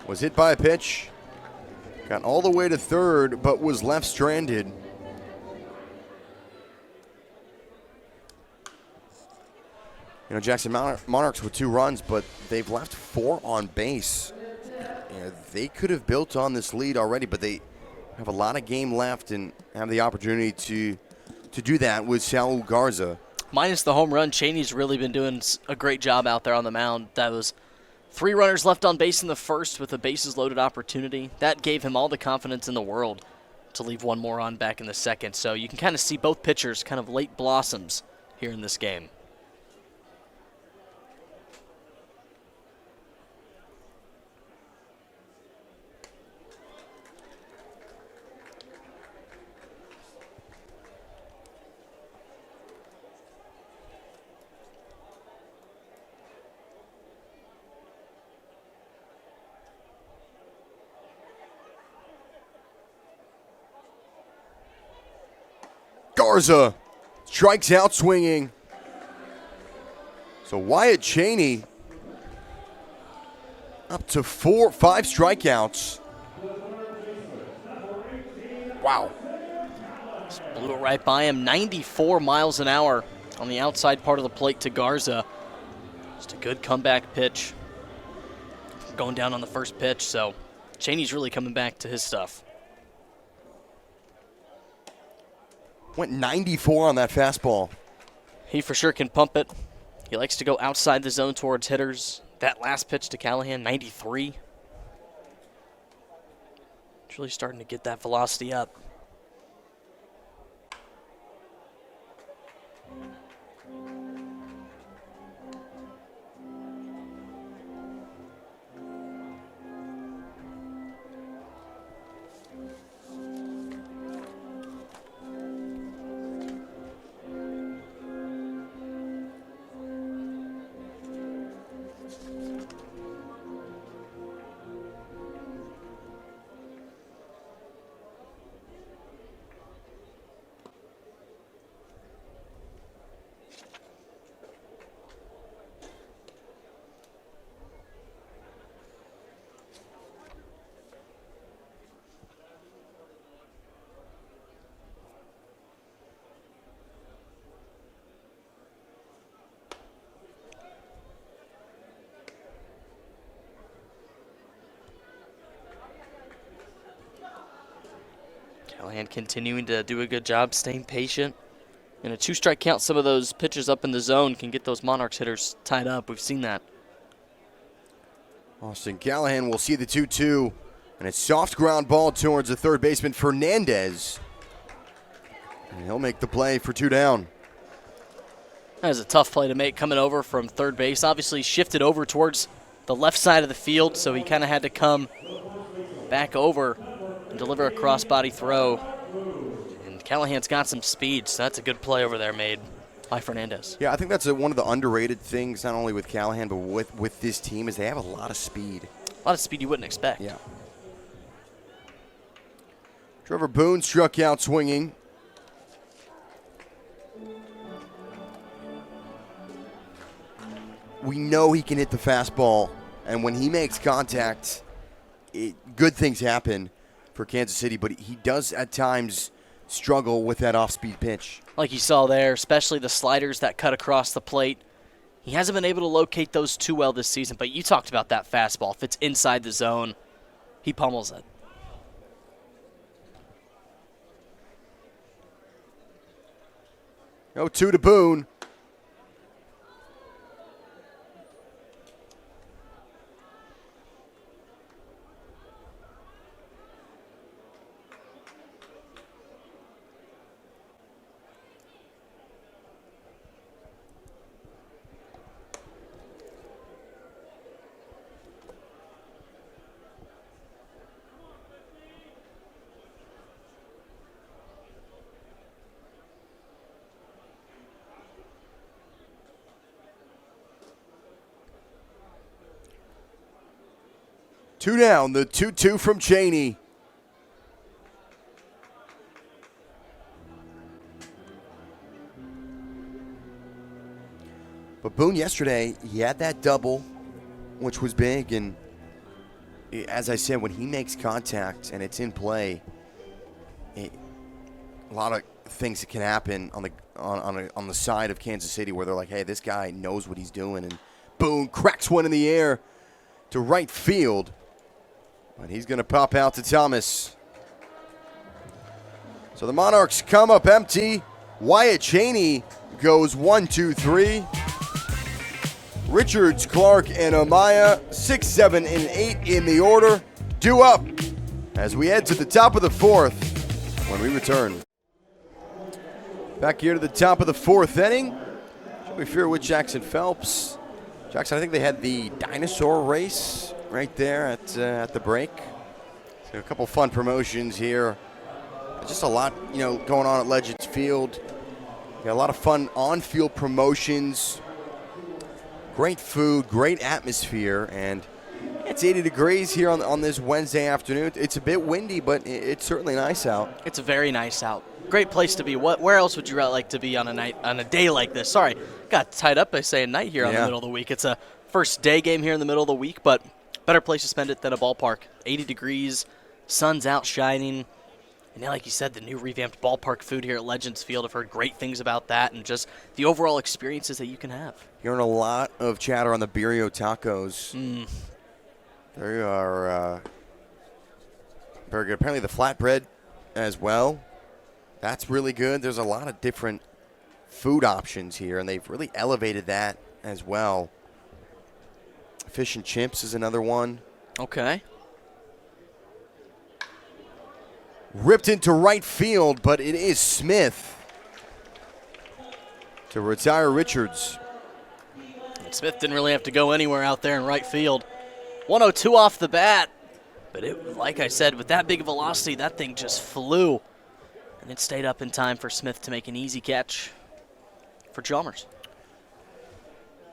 Was hit by a pitch. Got all the way to third, but was left stranded. You know, Jackson Monarchs with 2 runs, but they've left 4 on base. You know, they could have built on this lead already, but they have a lot of game left and have the opportunity to do that with Saul Garza. Minus the home run, Cheney's really been doing a great job out there on the mound. That was 3 runners left on base in the first with a bases loaded opportunity. That gave him all the confidence in the world to leave 1 more on back in the second. So you can kind of see both pitchers kind of late blossoms here in this game. Garza strikes out swinging. So Wyatt Cheney up to 5 strikeouts. Wow. Just blew it right by him. 94 miles an hour on the outside part of the plate to Garza. Just a good comeback pitch. Going down on the first pitch, so Cheney's really coming back to his stuff. Went 94 on that fastball. He for sure can pump it. He likes to go outside the zone towards hitters. That last pitch to Callahan, 93. It's really starting to get that velocity up. Callahan continuing to do a good job, staying patient. In a 2-strike count, some of those pitches up in the zone can get those Monarchs hitters tied up. We've seen that. Austin Callahan will see the 2-2. And a soft ground ball towards the third baseman, Fernandez. And he'll make the play for 2 down. That was a tough play to make coming over from third base. Obviously shifted over towards the left side of the field, so he kind of had to come back over and deliver a cross-body throw. And Callahan's got some speed, so that's a good play over there made by Fernandez. Yeah, I think that's one of the underrated things, not only with Callahan, but with this team, is they have a lot of speed. A lot of speed you wouldn't expect. Yeah. Trevor Boone struck out swinging. We know he can hit the fastball, and when he makes contact, good things happen for Kansas City, but he does at times struggle with that off-speed pitch. Like you saw there, especially the sliders that cut across the plate. He hasn't been able to locate those too well this season, but you talked about that fastball. If it's inside the zone, he pummels it. No 2 to Boone. Two down, the 2-2 from Cheney. But Boone yesterday, he had that double, which was big, and as I said, when he makes contact and it's in play, a lot of things that can happen on the side of Kansas City where they're like, hey, this guy knows what he's doing, and Boone cracks one in the air to right field. But he's going to pop out to Thomas. So the Monarchs come up empty. Wyatt Cheney goes 1, 2, 3. Richards, Clark, and Amaya, 6, 7, and 8 in the order. Due up as we head to the top of the 4th when we return. Back here to the top of the 4th inning. Should we fear with Jackson Phelps? Jackson, I think they had the dinosaur race right there at the break. So a couple fun promotions here. Just a lot, going on at Legends Field. Got a lot of fun on-field promotions. Great food, great atmosphere, and it's 80 degrees here on this Wednesday afternoon. It's a bit windy, but it's certainly nice out. It's very nice out. Great place to be. Where else would you like to be on a day like this? Sorry, got tied up by saying night here on the middle of the week. It's a first day game here in the middle of the week, but better place to spend it than a ballpark. 80 degrees, sun's out shining. And like you said, the new revamped ballpark food here at Legends Field. I've heard great things about that and just the overall experiences that you can have. Hearing a lot of chatter on the birria tacos. They are very good. Apparently the flatbread as well. That's really good. There's a lot of different food options here, and they've really elevated that as well. Fish and chips is another one. Okay. Ripped into right field, but it is Smith to retire Richards. And Smith didn't really have to go anywhere out there in right field. 102 off the bat, but like I said, with that big velocity, that thing just flew. And it stayed up in time for Smith to make an easy catch for Chalmers.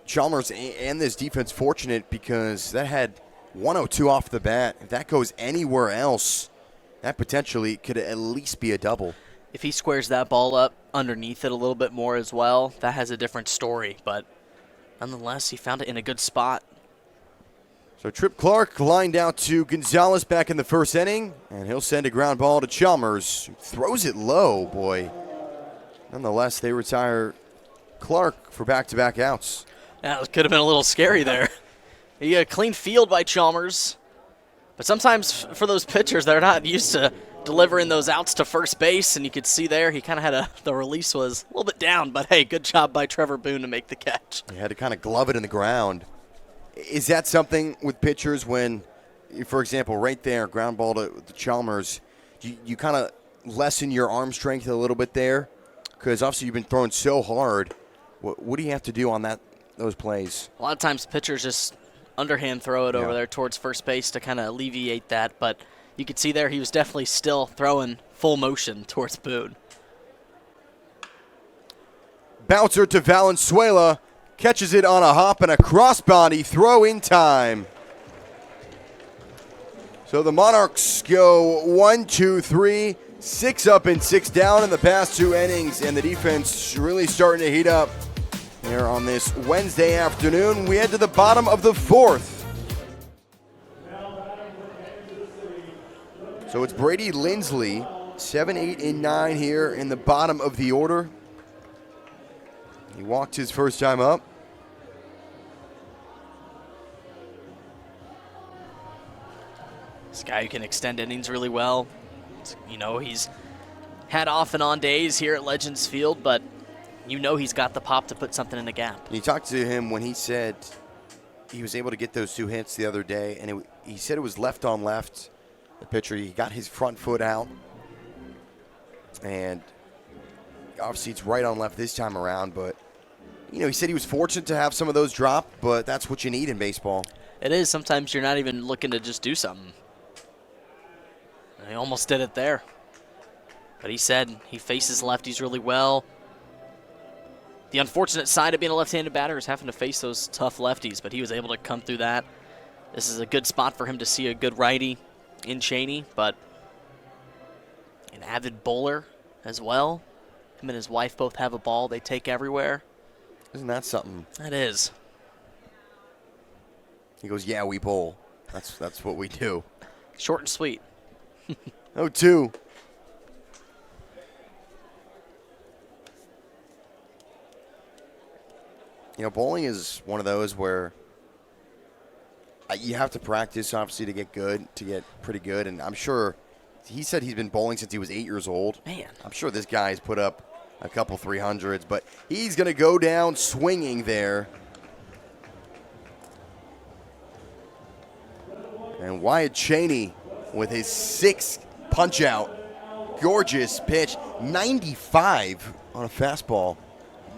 Chalmers and this defense fortunate because that had 102 off the bat. If that goes anywhere else, that potentially could at least be a double. If he squares that ball up underneath it a little bit more as well, that has a different story. But nonetheless, he found it in a good spot. So Trip Clark lined out to Gonzalez back in the first inning, and he'll send a ground ball to Chalmers. Throws it low, boy. Nonetheless, they retire Clark for back-to-back outs. That could have been a little scary there. He got a clean field by Chalmers. But sometimes for those pitchers, they're not used to delivering those outs to first base, and you could see there he kind of had the release was a little bit down, but hey, good job by Trevor Boone to make the catch. He had to kind of glove it in the ground. Is that something with pitchers when, for example, right there, ground ball to Chalmers, you kind of lessen your arm strength a little bit there? Because obviously you've been throwing so hard. What do you have to do on those plays? A lot of times pitchers just underhand throw it over there towards first base to kind of alleviate that, but you could see there he was definitely still throwing full motion towards Boone. Bouncer to Valenzuela, catches it on a hop and a crossbody throw in time. So the Monarchs go 1, 2, 3, 6 up and 6 down in the past 2 innings, and the defense really starting to heat up here on this Wednesday afternoon. We head to the bottom of the 4th. So it's Brady Lindley, 7, 8, and 9 here in the bottom of the order. He walked his first time up. This guy who can extend innings really well. You know, he's had off and on days here at Legends Field, but you know he's got the pop to put something in the gap. You talked to him when he said he was able to get those 2 hits the other day, and he said it was left on left. The pitcher, he got his front foot out, and obviously it's right on left this time around, but you know, he said he was fortunate to have some of those drop, but that's what you need in baseball. It is. Sometimes you're not even looking to just do something. And he almost did it there. But he said he faces lefties really well. The unfortunate side of being a left-handed batter is having to face those tough lefties, but he was able to come through that. This is a good spot for him to see a good righty in Cheney, but an avid bowler as well. Him and his wife both have a ball they take everywhere. Isn't that something? That is. He goes, yeah, we bowl. That's what we do. Short and sweet. 0-2. You know, bowling is one of those where you have to practice, obviously, to get good, to get pretty good. And I'm sure he said he's been bowling since he was 8 years old. Man. I'm sure this guy's put up a couple 300s, but he's going to go down swinging there. And Wyatt Cheney with his 6th punch-out. Gorgeous pitch. 95 on a fastball.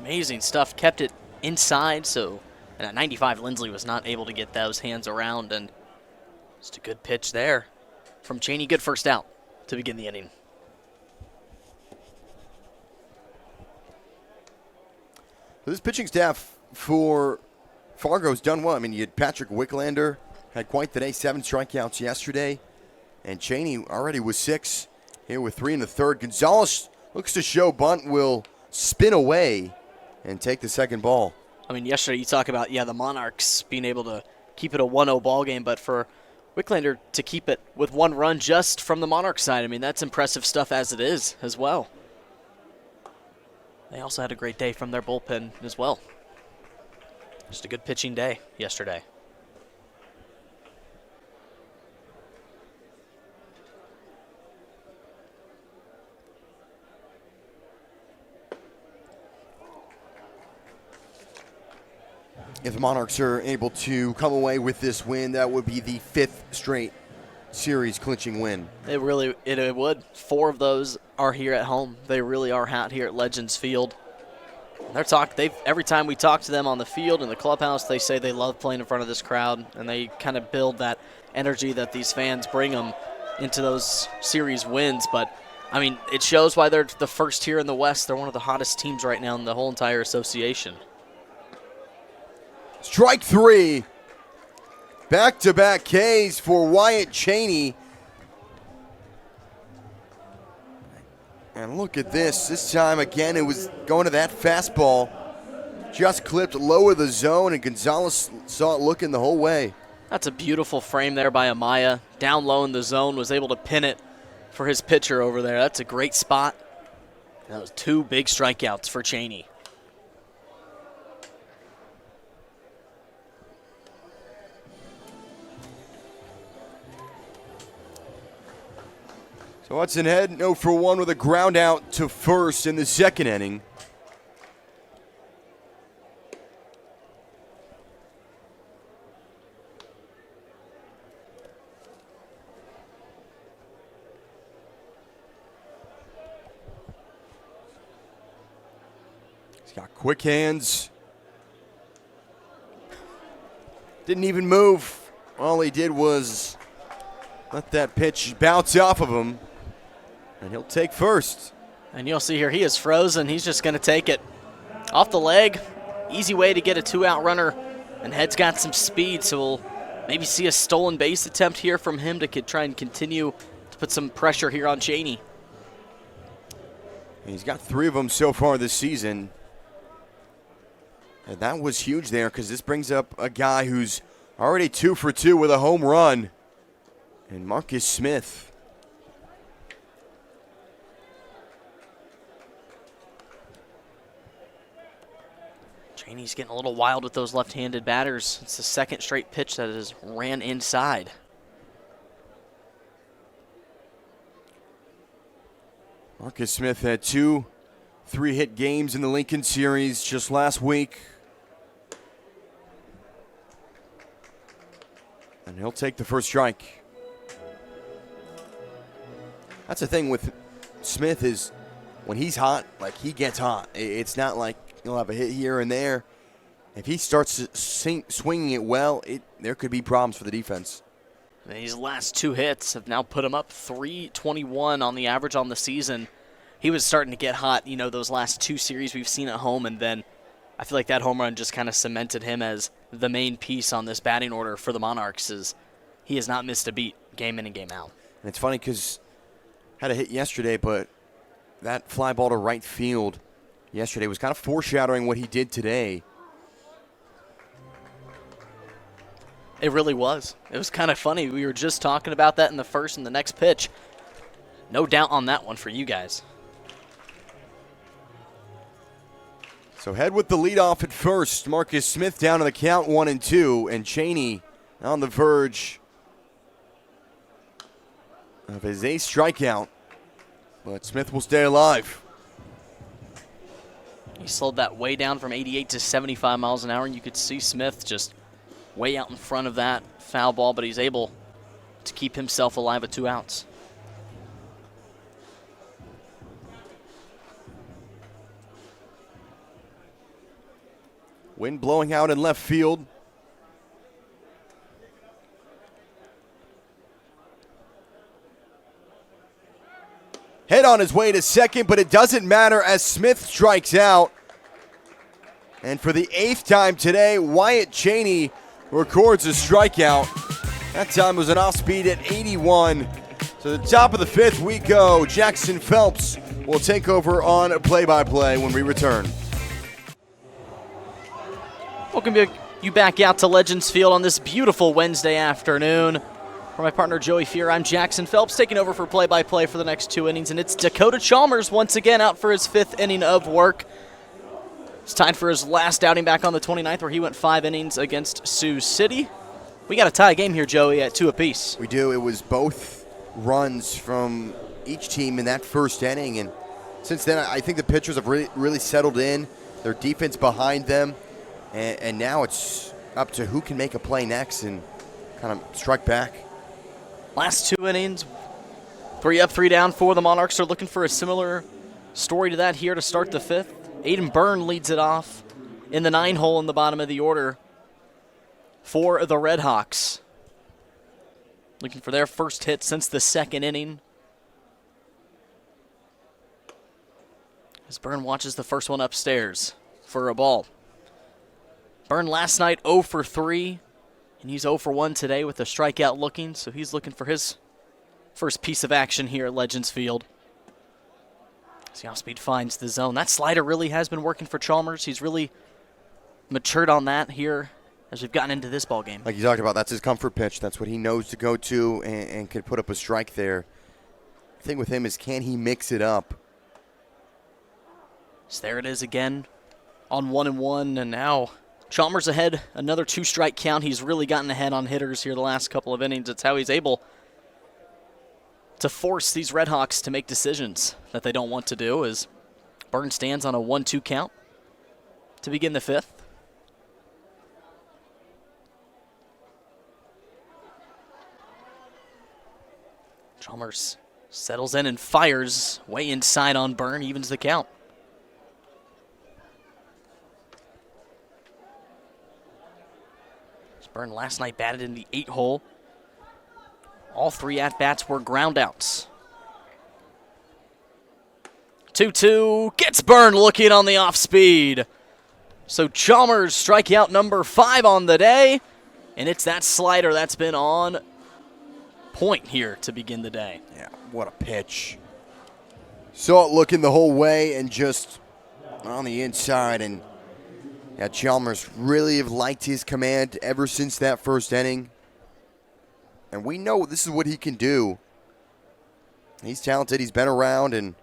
Amazing stuff. Kept it inside, so and at 95, Lindley was not able to get those hands around, and just a good pitch there from Cheney. Good first out to begin the inning. This pitching staff for Fargo's done well. I mean, you had Patrick Wicklander, had quite the day, 7 strikeouts yesterday. And Cheney already was 6 here with 3 in the 3rd. Gonzalez looks to show bunt will spin away and take the second ball. I mean, yesterday you talk about, the Monarchs being able to keep it a 1-0 ball game, but for Wicklander to keep it with 1 run just from the Monarchs side, I mean, that's impressive stuff as it is as well. They also had a great day from their bullpen as well. Just a good pitching day yesterday. If the Monarchs are able to come away with this win, that would be the 5th straight series clinching win. It would. 4 of those are here at home. They really are hot here at Legends Field. Every time we talk to them on the field in the clubhouse, they say they love playing in front of this crowd, and they kind of build that energy that these fans bring them into those series wins. But I mean, it shows why they're the first here in the West. They're one of the hottest teams right now in the whole entire association. Strike 3. Back-to-back Ks for Wyatt Cheney. And look at this. This time, again, it was going to that fastball. Just clipped low of the zone, and Gonzalez saw it looking the whole way. That's a beautiful frame there by Amaya. Down low in the zone, was able to pin it for his pitcher over there. That's a great spot. That was 2 big strikeouts for Cheney. So Hudson Head 0 for 1 with a ground out to first in the 2nd inning. He's got quick hands. Didn't even move. All he did was let that pitch bounce off of him. And he'll take first. And you'll see here, he is frozen. He's just going to take it off the leg. Easy way to get a 2-out runner. And Head's got some speed, so we'll Maybe see a stolen base attempt here from him to try and continue to put some pressure here on Cheney. He's got 3 of them so far this season. And that was huge there because this brings up a guy who's already 2 for 2 with a home run. And Marcus Smith. Cheney's getting a little wild with those left-handed batters. It's the second straight pitch that has ran inside. Marcus Smith had 2 3-hit games in the Lincoln series just last week. And he'll take the first strike. That's the thing with Smith is when he's hot, like he gets hot. It's not like he'll have a hit here and there. If he starts swinging it well, there could be problems for the defense. And these last 2 hits have now put him up 321 on the average on the season. He was starting to get hot, you know, those last 2 series we've seen at home, and then I feel like that home run just kind of cemented him as the main piece on this batting order for the Monarchs. As he has not missed a beat game in and game out. And it's funny because had a hit yesterday, but that fly ball to right field yesterday was kind of foreshadowing what he did today. It really was. It was kind of funny. We were just talking about that in the first and the next pitch. No doubt on that one for you guys. So head with the leadoff at first. Marcus Smith down to the count 1-2, and Cheney on the verge of his 8th strikeout. But Smith will stay alive. He slowed that way down from 88 to 75 miles an hour, and you could see Smith just way out in front of that foul ball, but he's able to keep himself alive with 2 outs. Wind blowing out in left field. Head on his way to second, but it doesn't matter as Smith strikes out. And for the 8th time today, Wyatt Cheney records a strikeout. That time was an off speed at 81. To the top of the 5th we go. Jackson Phelps will take over on play-by-play when we return. Welcome you back out to Legends Field on this beautiful Wednesday afternoon. For my partner Joey Fear, I'm Jackson Phelps, taking over for play-by-play for the next 2 innings, and it's Dakota Chalmers once again out for his 5th inning of work. It's time for his last outing back on the 29th, where he went 5 innings against Sioux City. We got a tie game here, Joey, at 2 apiece. We do. It was both runs from each team in that first inning, and since then I think the pitchers have really settled in, their defense behind them, and now it's up to who can make a play next and kind of strike back. Last 2 innings, 3 up, 3 down for the Monarchs. Are looking for a similar story to that here to start the 5th. Aiden Byrne leads it off in the 9 hole in the bottom of the order for the Redhawks. Looking for their first hit since the 2nd inning. As Byrne watches the first one upstairs for a ball. Byrne last night 0 for 3, and he's 0 for 1 today with a strikeout looking, so he's looking for his first piece of action here at Legends Field. See how speed finds the zone. That slider really has been working for Chalmers. He's really matured on that here as we've gotten into this ball game. Like you talked about, that's his comfort pitch. That's what he knows to go to and could put up a strike there. The thing with him is, can he mix it up? So there it is again on 1-1, and now Chalmers ahead, another 2-strike count. He's really gotten ahead on hitters here the last couple of innings. It's how he's able to force these Redhawks to make decisions that they don't want to do, as Byrne stands on a 1-2 count to begin the 5th. Chalmers settles in and fires way inside on Byrne, evens the count. Byrne last night batted in the 8 hole. All 3 at-bats were ground outs. 2-2, gets Byrne looking on the off speed. So Chalmers strikeout number 5 on the day. And it's that slider that's been on point here to begin the day. Yeah, what a pitch. Saw it looking the whole way and just on the inside. And yeah, Chalmers really have liked his command ever since that first inning. And we know this is what he can do. He's talented. He's been around, and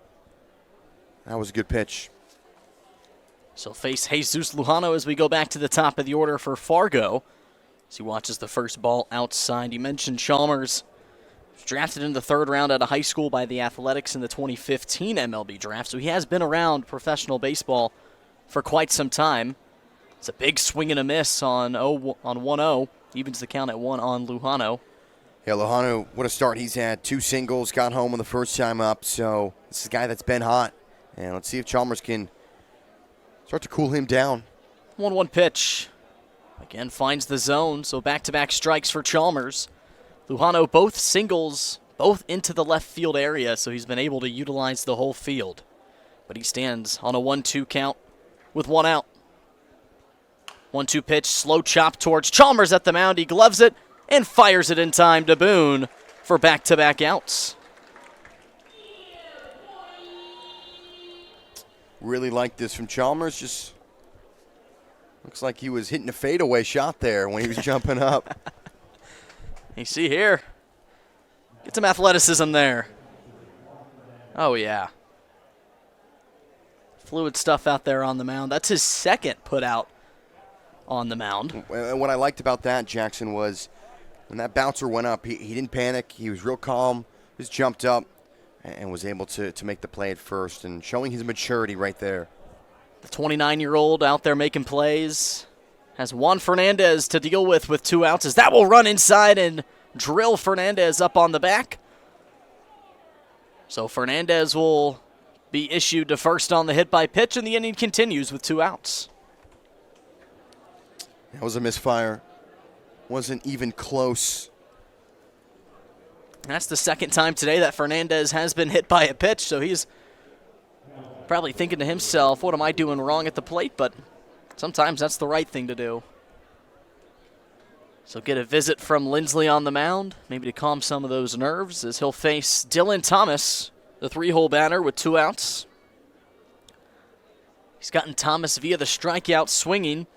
that was a good pitch. So face Jesus Luhano as we go back to the top of the order for Fargo. As he watches the first ball outside. You mentioned Chalmers. Was drafted in the third round out of high school by the Athletics in the 2015 MLB draft. So he has been around professional baseball for quite some time. It's a big swing and a miss on 1-0. Evens the count at 1 on Luhano. Yeah, Luhano, what a start he's had. 2 singles, got home on the first time up. So this is a guy that's been hot. And let's see if Chalmers can start to cool him down. 1-1 pitch. Again, finds the zone, so back-to-back strikes for Chalmers. Luhano, both singles, both into the left field area, so he's been able to utilize the whole field. But he stands on a 1-2 count with 1 out. 1-2 pitch, slow chop towards Chalmers at the mound. He gloves it and fires it in time to Boone for back-to-back outs. Really like this from Chalmers. Just looks like he was hitting a fadeaway shot there when he was jumping up. You see here, get some athleticism there. Oh, yeah. Fluid stuff out there on the mound. That's his second put out on the mound. And what I liked about that, Jackson, was when that bouncer went up, he didn't panic. He was real calm, just jumped up and was able to make the play at first and showing his maturity right there. The 29-year-old out there making plays. Has Juan Fernandez to deal with 2 outs. As that will run inside and drill Fernandez up on the back. So Fernandez will be issued to first on the hit by pitch, and the inning continues with 2 outs. That was a misfire. Wasn't even close. That's the second time today that Fernandez has been hit by a pitch, so he's probably thinking to himself, what am I doing wrong at the plate? But sometimes that's the right thing to do. So get a visit from Lindley on the mound, maybe to calm some of those nerves as he'll face Dylan Thomas, the 3-hole batter with 2 outs. He's gotten Thomas via the strikeout swinging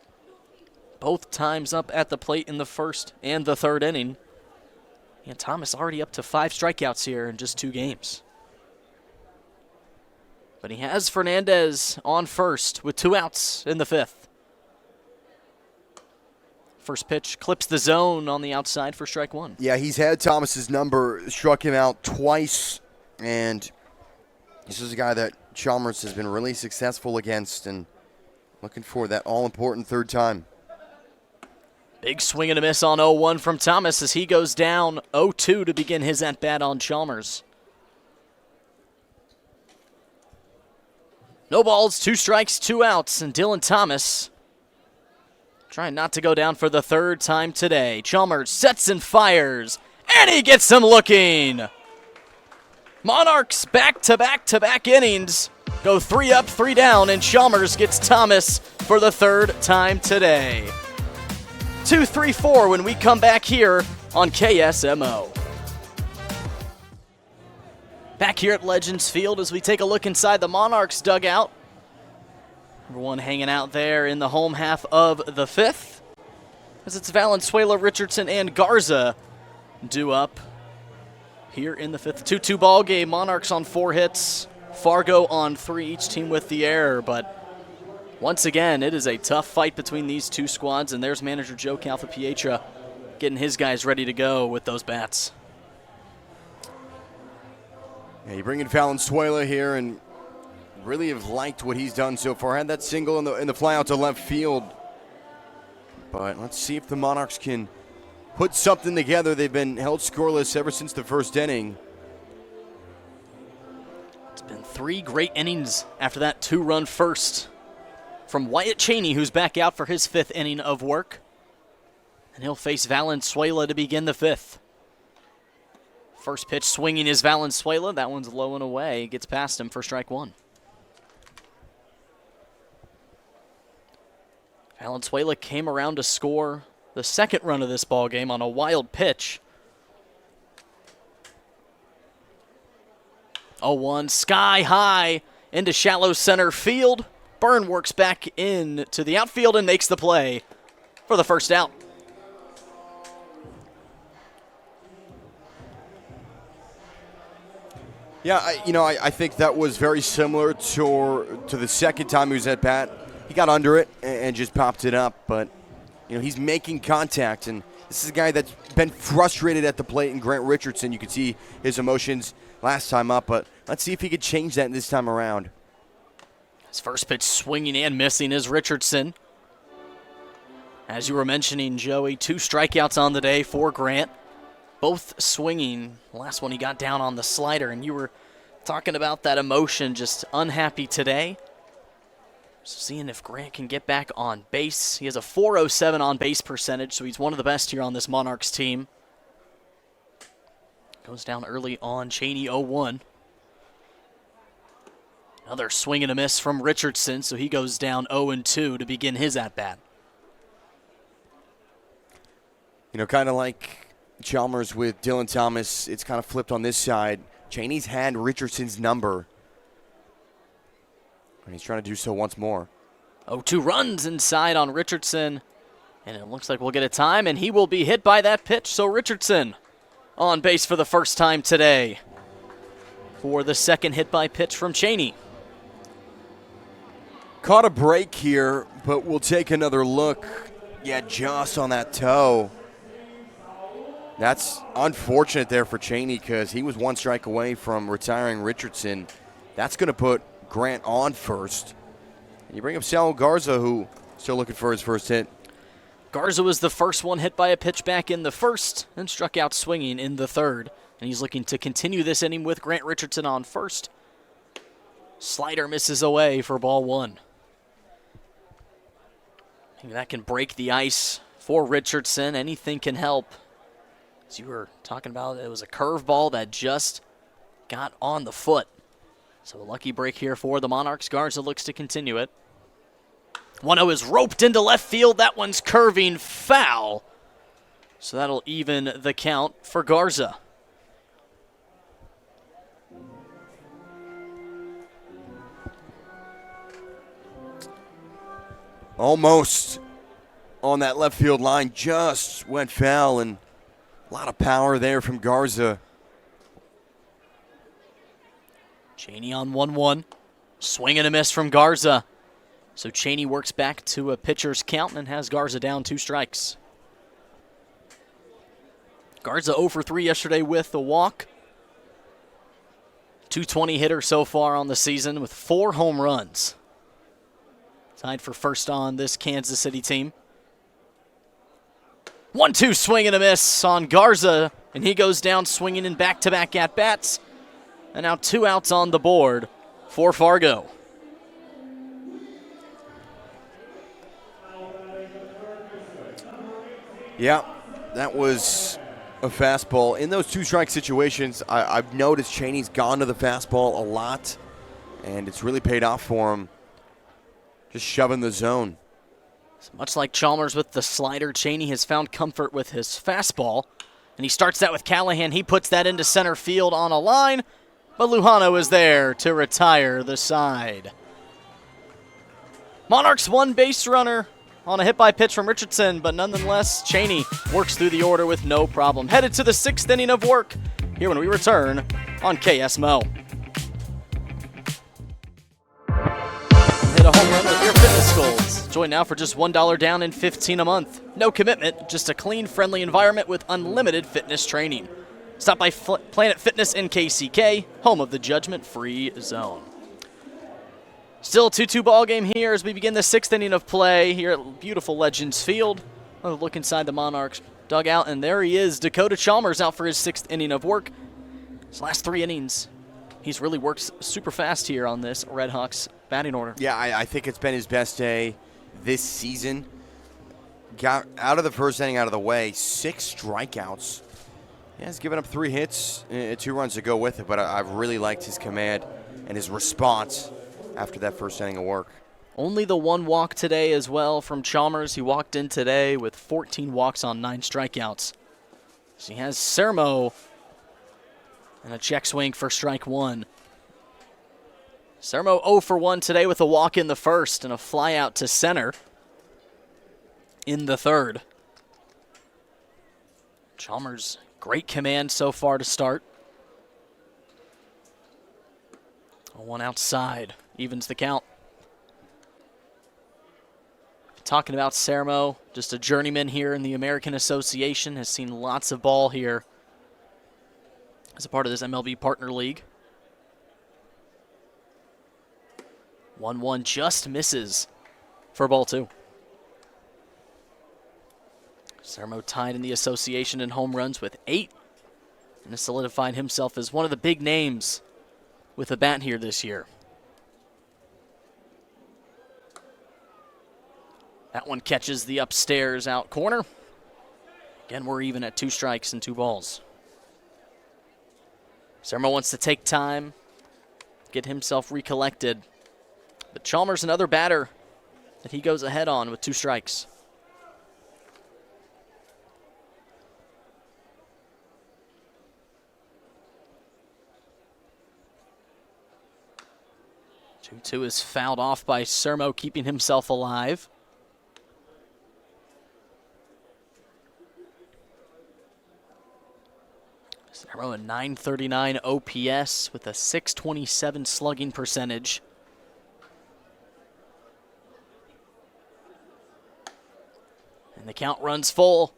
both times up at the plate in the first and the third inning. And Thomas already up to 5 strikeouts here in just 2 games. But he has Fernandez on first with 2 outs in the 5th. First pitch clips the zone on the outside for strike 1. Yeah, he's had Thomas's number, struck him out twice, and this is a guy that Chalmers has been really successful against and looking for that all-important third time. Big swing and a miss on 0-1 from Thomas as he goes down 0-2 to begin his at-bat on Chalmers. No balls, 2 strikes, 2 outs, and Dylan Thomas trying not to go down for the 3rd time today. Chalmers sets and fires, and he gets him looking. Monarchs back-to-back-to-back innings go 3 up, 3 down, and Chalmers gets Thomas for the 3rd time today. 2-3-4 when we come back here on KSMO. Back here at Legends Field as we take a look inside the Monarchs dugout. Number 1 hanging out there in the home half of the 5th. As it's Valenzuela, Richardson, and Garza due up here in the 5th. 2-2 ball game. Monarchs on 4 hits. Fargo on 3, each team with the error, but once again, it is a tough fight between these 2 squads, and there's manager Joe Calfapietra getting his guys ready to go with those bats. Yeah, you bring in Valenzuela here and really have liked what he's done so far. Had that single in the fly out to left field. But let's see if the Monarchs can put something together. They've been held scoreless ever since the first inning. It's been 3 great innings after that 2-run first from Wyatt Cheney, who's back out for his 5th inning of work. And he'll face Valenzuela to begin the 5th. First pitch swinging is Valenzuela. That one's low and away. Gets past him for strike 1. Valenzuela came around to score the second run of this ball game on a wild pitch. 0-1, sky high into shallow center field. Boone works back in to the outfield and makes the play for the first out. Yeah, I think that was very similar to the second time he was at bat. He got under it and just popped it up, but he's making contact, and this is a guy that's been frustrated at the plate. And Grant Richardson, you could see his emotions last time up, but let's see if he could change that this time around. His first pitch swinging and missing is Richardson. As you were mentioning, Joey, 2 strikeouts on the day for Grant. Both swinging. The last one he got down on the slider, and you were talking about that emotion, just unhappy today. Seeing if Grant can get back on base. He has a .407 on base percentage, so he's one of the best here on this Monarchs team. Goes down early on Cheney, 0-1. Another swing and a miss from Richardson, so he goes down 0-2 to begin his at-bat. Kind of like Chalmers with Dylan Thomas, it's kind of flipped on this side. Cheney's had Richardson's number, and he's trying to do so once more. 0-2 runs inside on Richardson, and it looks like we'll get a time, and he will be hit by that pitch. So Richardson on base for the first time today for the second hit by pitch from Cheney. Caught a break here, but we'll take another look. Yeah, just on that toe. That's unfortunate there for Cheney because he was 1 strike away from retiring Richardson. That's going to put Grant on first. And you bring up Sal Garza, who still looking for his first hit. Garza was the first one hit by a pitch back in the first and struck out swinging in the third. And he's looking to continue this inning with Grant Richardson on first. Slider misses away for ball 1. I think that can break the ice for Richardson. Anything can help. As you were talking about, it was a curveball that just got on the foot. So a lucky break here for the Monarchs. Garza looks to continue it. 1-0 is roped into left field. That one's curving foul. So that'll even the count for Garza. Almost on that left field line, just went foul, and a lot of power there from Garza. Cheney on 1-1. Swing and a miss from Garza. So Cheney works back to a pitcher's count and has Garza down 2 strikes. Garza 0 for 3 yesterday with a walk. .220 hitter so far on the season with 4 home runs. Tied for first on this Kansas City team. 1-2 swing and a miss on Garza, and he goes down swinging in back-to-back at-bats. And now 2 outs on the board for Fargo. Yeah, that was a fastball. In those 2-strike situations, I've noticed Cheney's gone to the fastball a lot, and it's really paid off for him. Just shoving the zone. So much like Chalmers with the slider, Cheney has found comfort with his fastball. And he starts that with Callahan. He puts that into center field on a line, but Luhano is there to retire the side. Monarchs 1 base runner on a hit by pitch from Richardson, but nonetheless, Cheney works through the order with no problem. Headed to the 6th inning of work here when we return on KSMO. Hit a home run with your fitness goals. Join now for just $1 down and $15 a month. No commitment, just a clean, friendly environment with unlimited fitness training. Stop by Planet Fitness in KCK, home of the judgment-free zone. Still a 2-2 ball game here as we begin the 6th inning of play here at beautiful Legends Field. I'll look inside the Monarchs dugout, and there he is, Dakota Chalmers, out for his 6th inning of work. His last 3 innings, he's really worked super fast here on this Redhawks batting order. Yeah, I think it's been his best day this season. Got out of the first inning out of the way, 6 strikeouts. Yeah, he's given up 3 hits, 2 runs to go with it, but I've really liked his command and his response after that first inning of work. Only the one walk today as well from Chalmers. He walked in today with 14 walks on 9 strikeouts. So he has Sermo and a check swing for strike one. Sermo 0 for 1 today with a walk in the first and a fly out to center in the third. Chalmers, great command so far to start. One outside, evens the count. Talking about Sermo, just a journeyman here in the American Association, has seen lots of ball here as a part of this MLB Partner League. 1-1 just misses for ball 2. Sermo tied in the association in home runs with 8 and has solidified himself as one of the big names with a bat here this year. That one catches the upstairs out corner. Again, we're even at 2 strikes and 2 balls. Sermo wants to take time, get himself recollected. But Chalmers, another batter that he goes ahead on with 2 strikes. Two is fouled off by Sermo, keeping himself alive. Sermo a .939 OPS with a .627 slugging percentage. And the count runs full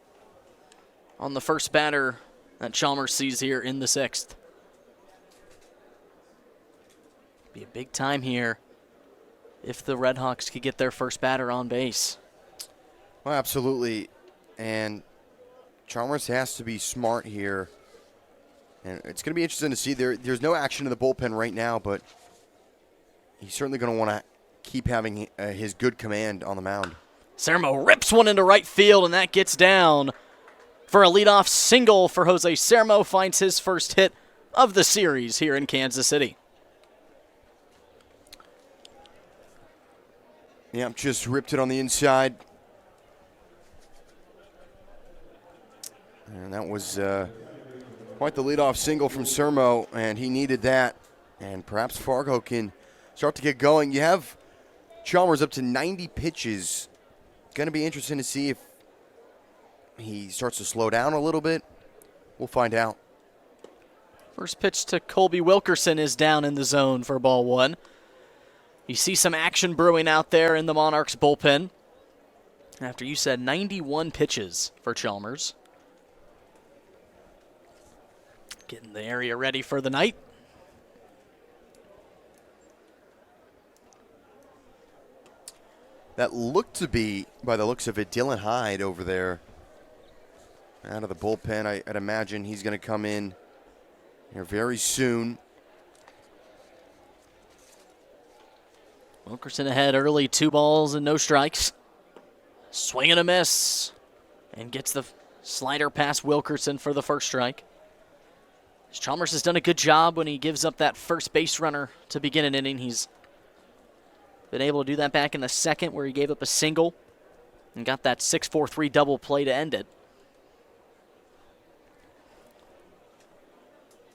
on the first batter that Chalmers sees here in the 6th. Be a big time here if the Redhawks could get their first batter on base. Well, absolutely. And Chalmers has to be smart here. And it's going to be interesting to see. There's no action in the bullpen right now, but he's certainly going to want to keep having his good command on the mound. Sermo rips one into right field, and that gets down for a leadoff single for Jose Sermo. Finds his first hit of the series here in Kansas City. Yeah, just ripped it on the inside. And that was quite the leadoff single from Sermo, and he needed that. And perhaps Fargo can start to get going. You have Chalmers up to 90 pitches. Going to be interesting to see if he starts to slow down a little bit. We'll find out. First pitch to Colby Wilkerson is down in the zone for ball 1. You see some action brewing out there in the Monarchs bullpen. After you said 91 pitches for Chalmers. Getting the area ready for the night. That looked to be, by the looks of it, Dylan Hyde over there out of the bullpen. I'd imagine he's going to come in here very soon. Wilkerson ahead early, 2 balls and no strikes. Swing and a miss. And gets the slider past Wilkerson for the first strike. Chalmers has done a good job when he gives up that first base runner to begin an inning. He's been able to do that back in the 2nd where he gave up a single and got that 6-4-3 double play to end it.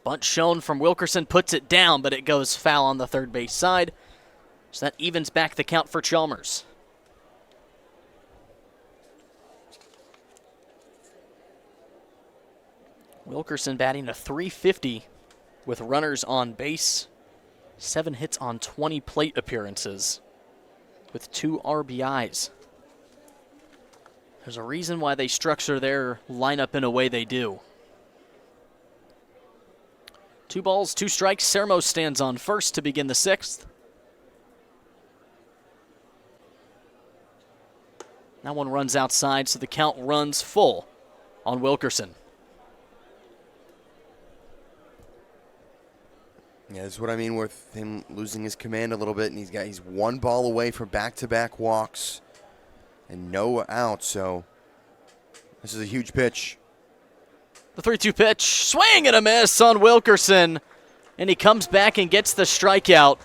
Bunt shown from Wilkerson, puts it down, but it goes foul on the third base side. So that evens back the count for Chalmers. Wilkerson batting a .350 with runners on base. 7 hits on 20 plate appearances with 2 RBIs. There's a reason why they structure their lineup in a way they do. 2 balls, 2 strikes. Sermo stands on first to begin the 6th. That one runs outside, so the count runs full on Wilkerson. Yeah, this is what I mean with him losing his command a little bit, and he's 1 ball away from back-to-back walks and no outs, so this is a huge pitch. The 3-2 pitch, swing and a miss on Wilkerson, and he comes back and gets the strikeout,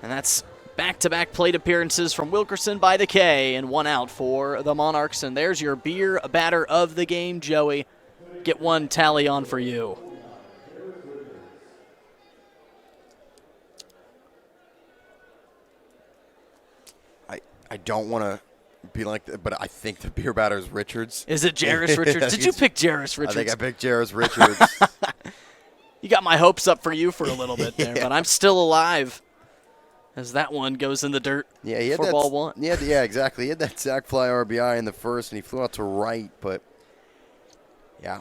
and that's Back-to-back plate appearances from Wilkerson by the K, and 1 out for the Monarchs. And there's your beer batter of the game, Joey. Get one tally on for you. I don't want to be like that, but I think the beer batter is Richards. Is it Jarris Richards? Did you pick Jarris Richards? I think I picked Jarris Richards. You got my hopes up for you for a little bit there, but I'm still alive as that one goes in the dirt for ball 1. Yeah, exactly. He had that sac fly RBI in the first, and he flew out to right, but yeah,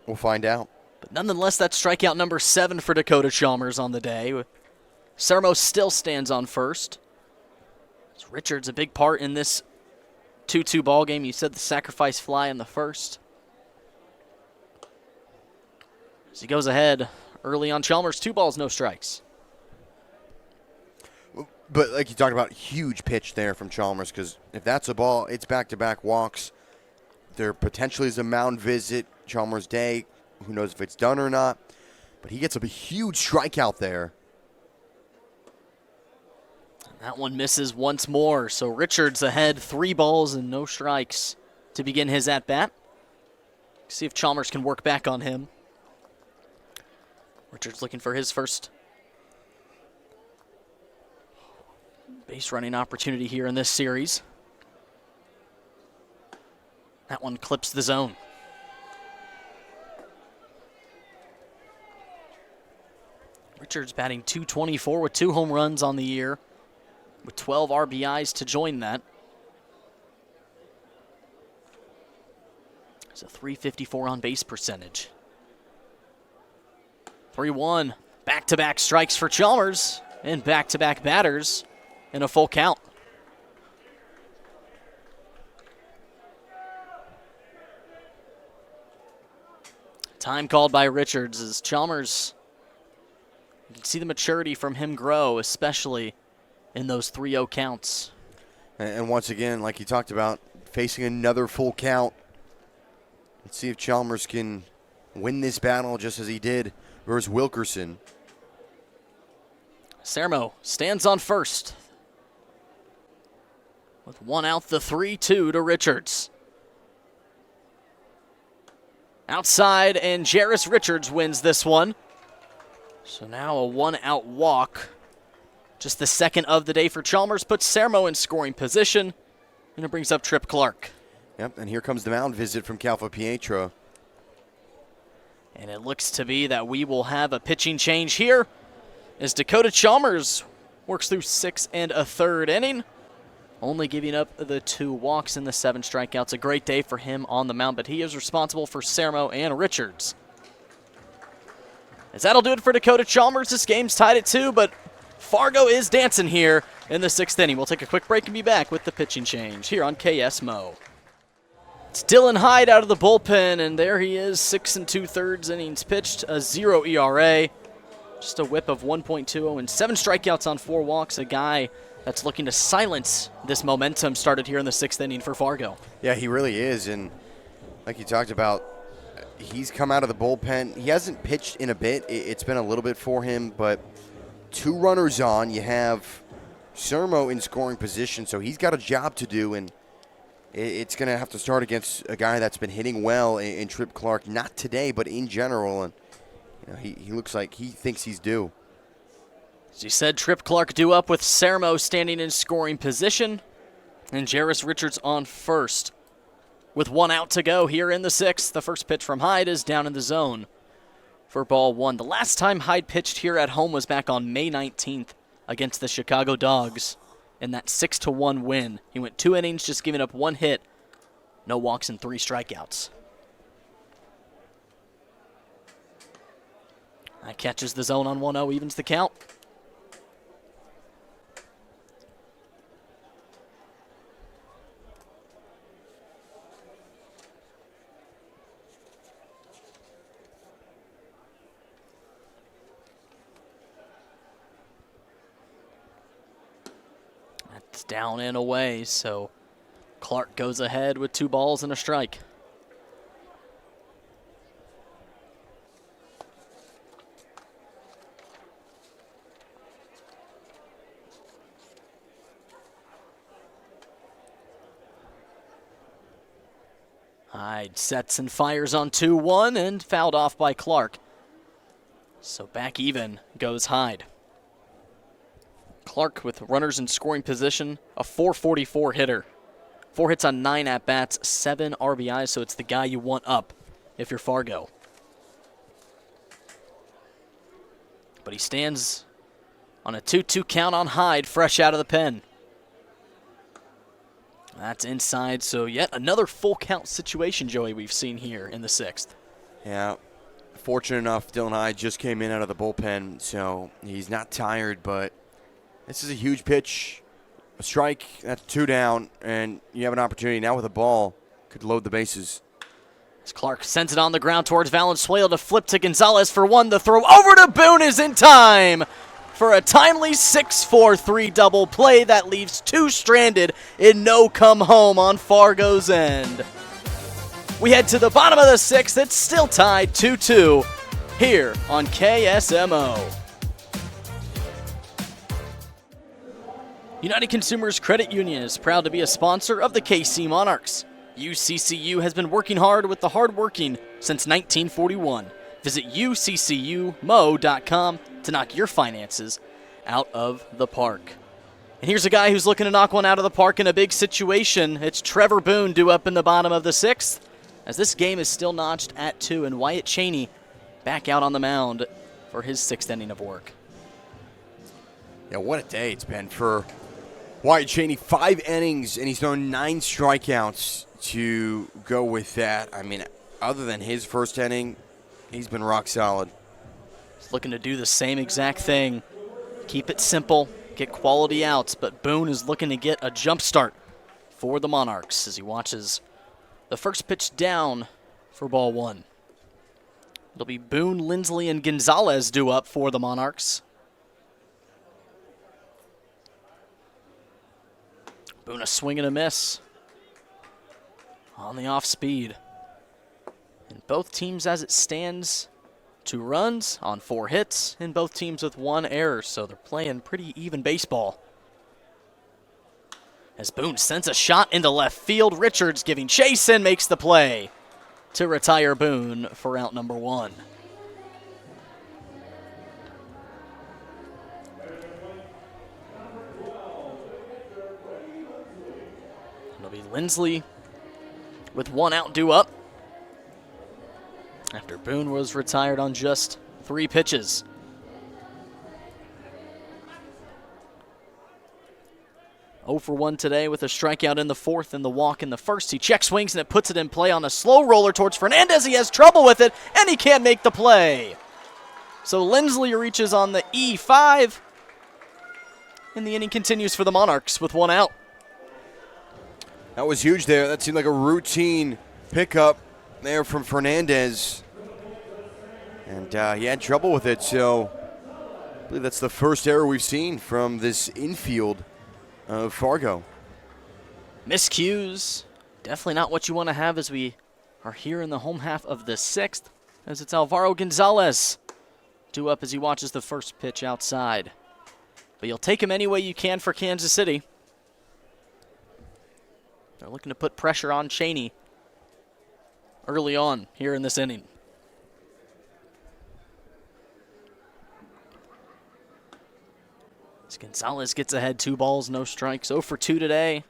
we'll find out. But nonetheless, that's strikeout number 7 for Dakota Chalmers on the day. Sermo still stands on first. Richards a big part in this 2-2 ball game. You said the sacrifice fly in the first. As he goes ahead early on Chalmers, 2 balls, no strikes. But like you talked about, huge pitch there from Chalmers, because if that's a ball, it's back-to-back walks. There potentially is a mound visit, Chalmers day. Who knows if it's done or not. But he gets a huge strikeout there. That one misses once more, so Richards ahead, 3 balls and no strikes to begin his at-bat. See if Chalmers can work back on him. Richards looking for his first base running opportunity here in this series. That one clips the zone. Richards batting .224 with 2 home runs on the year, with 12 RBIs to join that. It's a .354 on base percentage. 3-1. Back-to-back strikes for Chalmers and back-to-back batters in a full count. Time called by Richards as Chalmers, you can see the maturity from him grow, especially in those 3-0 counts. And once again, like you talked about, facing another full count. Let's see if Chalmers can win this battle just as he did versus Wilkerson. Sermo stands on first. With 1 out, the 3-2 to Richards. Outside, and Jarris Richards wins this one. So now a 1-out walk. Just the second of the day for Chalmers, puts Sermo in scoring position, and it brings up Trip Clark. Yep, and here comes the mound visit from Calfa Pietro. And it looks to be that we will have a pitching change here as Dakota Chalmers works through 6 1/3 inning, only giving up the 2 walks and the 7 strikeouts. A great day for him on the mound, but he is responsible for Sermo and Richards. As that'll do it for Dakota Chalmers. This game's tied at 2, but Fargo is dancing here in the 6th inning. We'll take a quick break and be back with the pitching change here on KSMO. It's Dylan Hyde out of the bullpen, and there he is, 6 2/3 innings pitched, a 0 ERA, just a whip of 1.20 and 7 strikeouts on 4 walks. A guy that's looking to silence this momentum started here in the 6th inning for Fargo. Yeah, he really is, and like you talked about, he's come out of the bullpen. He hasn't pitched in a bit. It's been a little bit for him, but 2 runners on. You have Sermo in scoring position, so he's got a job to do, and it's going to have to start against a guy that's been hitting well in Trip Clark, not today, but in general, and you know, he looks like he thinks he's due. As you said, Trip Clark due up with Sermo standing in scoring position, and Jarris Richards on first. With 1 out to go here in the 6th, the first pitch from Hyde is down in the zone for ball 1. The last time Hyde pitched here at home was back on May 19th against the Chicago Dogs in that 6-1 win. He went 2 innings, just giving up 1 hit, no walks and 3 strikeouts. That catches the zone on 1-0, evens the count. That's down and away, so Clark goes ahead with 2 balls and a strike. Hyde sets and fires on 2-1 and fouled off by Clark. So back even goes Hyde. Clark with runners in scoring position, a .444 hitter. 4 hits on 9 at-bats, 7 RBIs, so it's the guy you want up if you're Fargo. But he stands on a 2-2 count on Hyde, fresh out of the pen. That's inside, so yet another full count situation, Joey, we've seen here in the 6th. Yeah, fortunate enough, Dylan Hyde just came in out of the bullpen, so he's not tired, but this is a huge pitch. A strike, that's 2 down, and you have an opportunity now with a ball. Could load the bases. As Clark sends it on the ground towards Valenzuela to flip to Gonzalez for 1. The throw over to Boone is in time for a timely 6-4-3 double play that leaves 2 stranded in no come home on Fargo's end. We head to the bottom of the 6th. It's still tied 2-2 here on KSMO. United Consumers Credit Union is proud to be a sponsor of the KC Monarchs. UCCU has been working hard with the hardworking since 1941. Visit uccumo.com to knock your finances out of the park. And here's a guy who's looking to knock one out of the park in a big situation. It's Trevor Boone due up in the bottom of the 6th, as this game is still notched at 2, and Wyatt Cheney back out on the mound for his 6th inning of work. Yeah, what a day it's been for Wyatt Cheney. 5 innings, and he's thrown 9 strikeouts to go with that. I mean, other than his first inning, he's been rock solid. He's looking to do the same exact thing. Keep it simple, get quality outs, but Boone is looking to get a jump start for the Monarchs as he watches the first pitch down for ball 1. It'll be Boone, Lindley, and Gonzalez due up for the Monarchs. Boone a swing and a miss on the off speed. And both teams as it stands, 2 runs on 4 hits, and both teams with 1 error, so they're playing pretty even baseball. As Boone sends a shot into left field, Richards giving chase and makes the play to retire Boone for out number 1. It'll be Lindley with 1 out due up after Boone was retired on just 3 pitches. Oh for 1 today with a strikeout in the 4th and the walk in the 1st. He check swings and it puts it in play on a slow roller towards Fernandez. He has trouble with it and he can't make the play. So Lindley reaches on the E5 and the inning continues for the Monarchs with 1 out. That was huge there. That seemed like a routine pickup there from Fernandez. And he had trouble with it, so I believe that's the first error we've seen from this infield of Fargo. Miscues, definitely not what you want to have as we are here in the home half of the 6th, as it's Alvaro Gonzalez due up as he watches the first pitch outside. But you'll take him any way you can for Kansas City. They're looking to put pressure on Cheney early on here in this inning. As Gonzalez gets ahead, 2 balls, no strikes. 0 for 2 today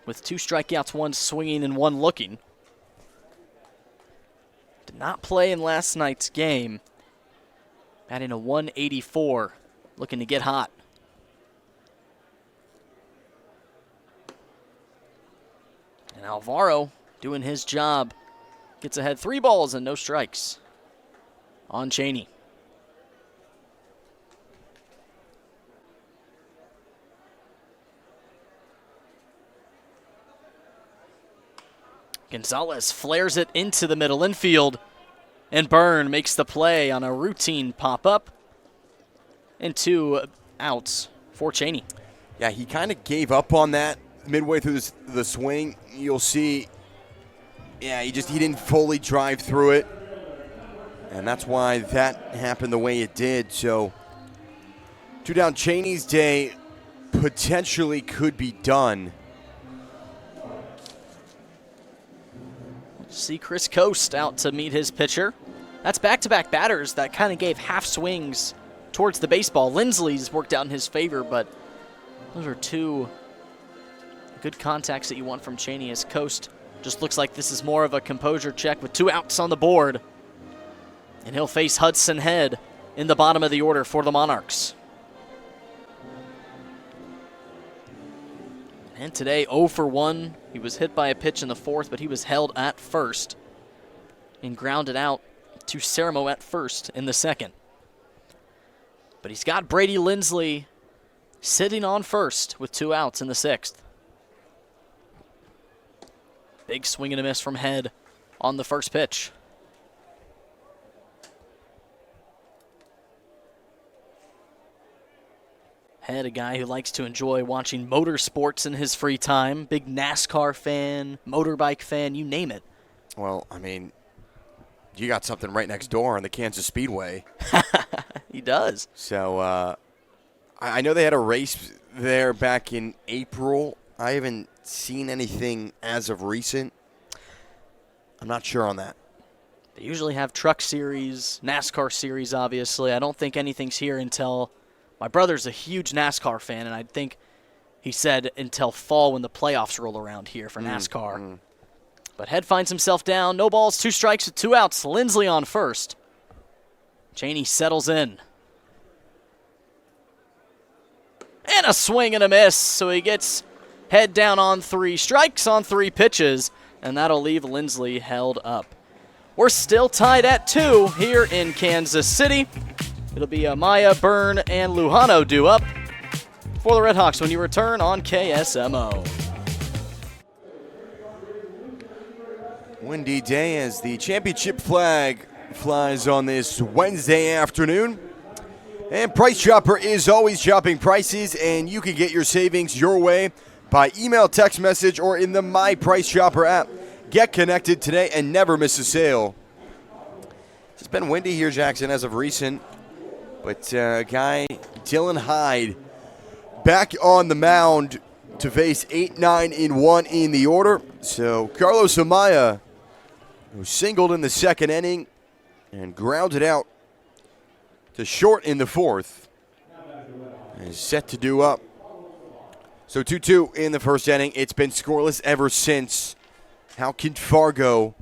with 2 strikeouts, 1 swinging and 1 looking. Did not play in last night's game. Batting a 184, looking to get hot. And Alvaro doing his job. Gets ahead, 3 balls and no strikes on Cheney. Gonzalez flares it into the middle infield, and Byrne makes the play on a routine pop-up, and 2 outs for Cheney. Yeah, he kind of gave up on that midway through the swing. You'll see, yeah, he didn't fully drive through it, and that's why that happened the way it did. So 2 down. Cheney's day potentially could be done. See Chris Coast out to meet his pitcher. That's back-to-back batters that kind of gave half swings towards the baseball. Lindley's worked out in his favor, but those are two good contacts that you want from Cheney, as Coast just looks like this is more of a composure check with 2 outs on the board. And he'll face Hudson Head in the bottom of the order for the Monarchs. And today, 0 for 1. He was hit by a pitch in the 4th, but he was held at first and grounded out to Sermo at first in the 2nd. But he's got Brady Lindley sitting on first with 2 outs in the 6th. Big swing and a miss from Head on the first pitch. Head, a guy who likes to enjoy watching motorsports in his free time. Big NASCAR fan, motorbike fan, you name it. Well, I mean, you got something right next door on the Kansas Speedway. He does. So I know they had a race there back in April. I haven't seen anything as of recent. I'm not sure on that. They usually have truck series, NASCAR series, obviously. I don't think anything's here until... My brother's a huge NASCAR fan, and I think he said until fall when the playoffs roll around here for NASCAR. But Head finds himself down. No balls, 2 strikes with 2 outs. Lindley on first. Cheney settles in. And a swing and a miss. So he gets Head down on 3 strikes on 3 pitches, and that'll leave Lindley held up. We're still tied at 2 here in Kansas City. It'll be Amaya, Boone, and Luhano due up for the Redhawks when you return on KSMO. Windy day as the championship flag flies on this Wednesday afternoon. And Price Chopper is always chopping prices, and you can get your savings your way by email, text message, or in the My Price Chopper app. Get connected today and never miss a sale. It's been windy here, Jackson, as of recent. But guy Dylan Hyde back on the mound to face 8-9-1 in the order. So Carlos Amaya, who singled in the 2nd inning and grounded out to short in the 4th, is set to due up. So 2-2 in the 1st inning. It's been scoreless ever since. How can Fargo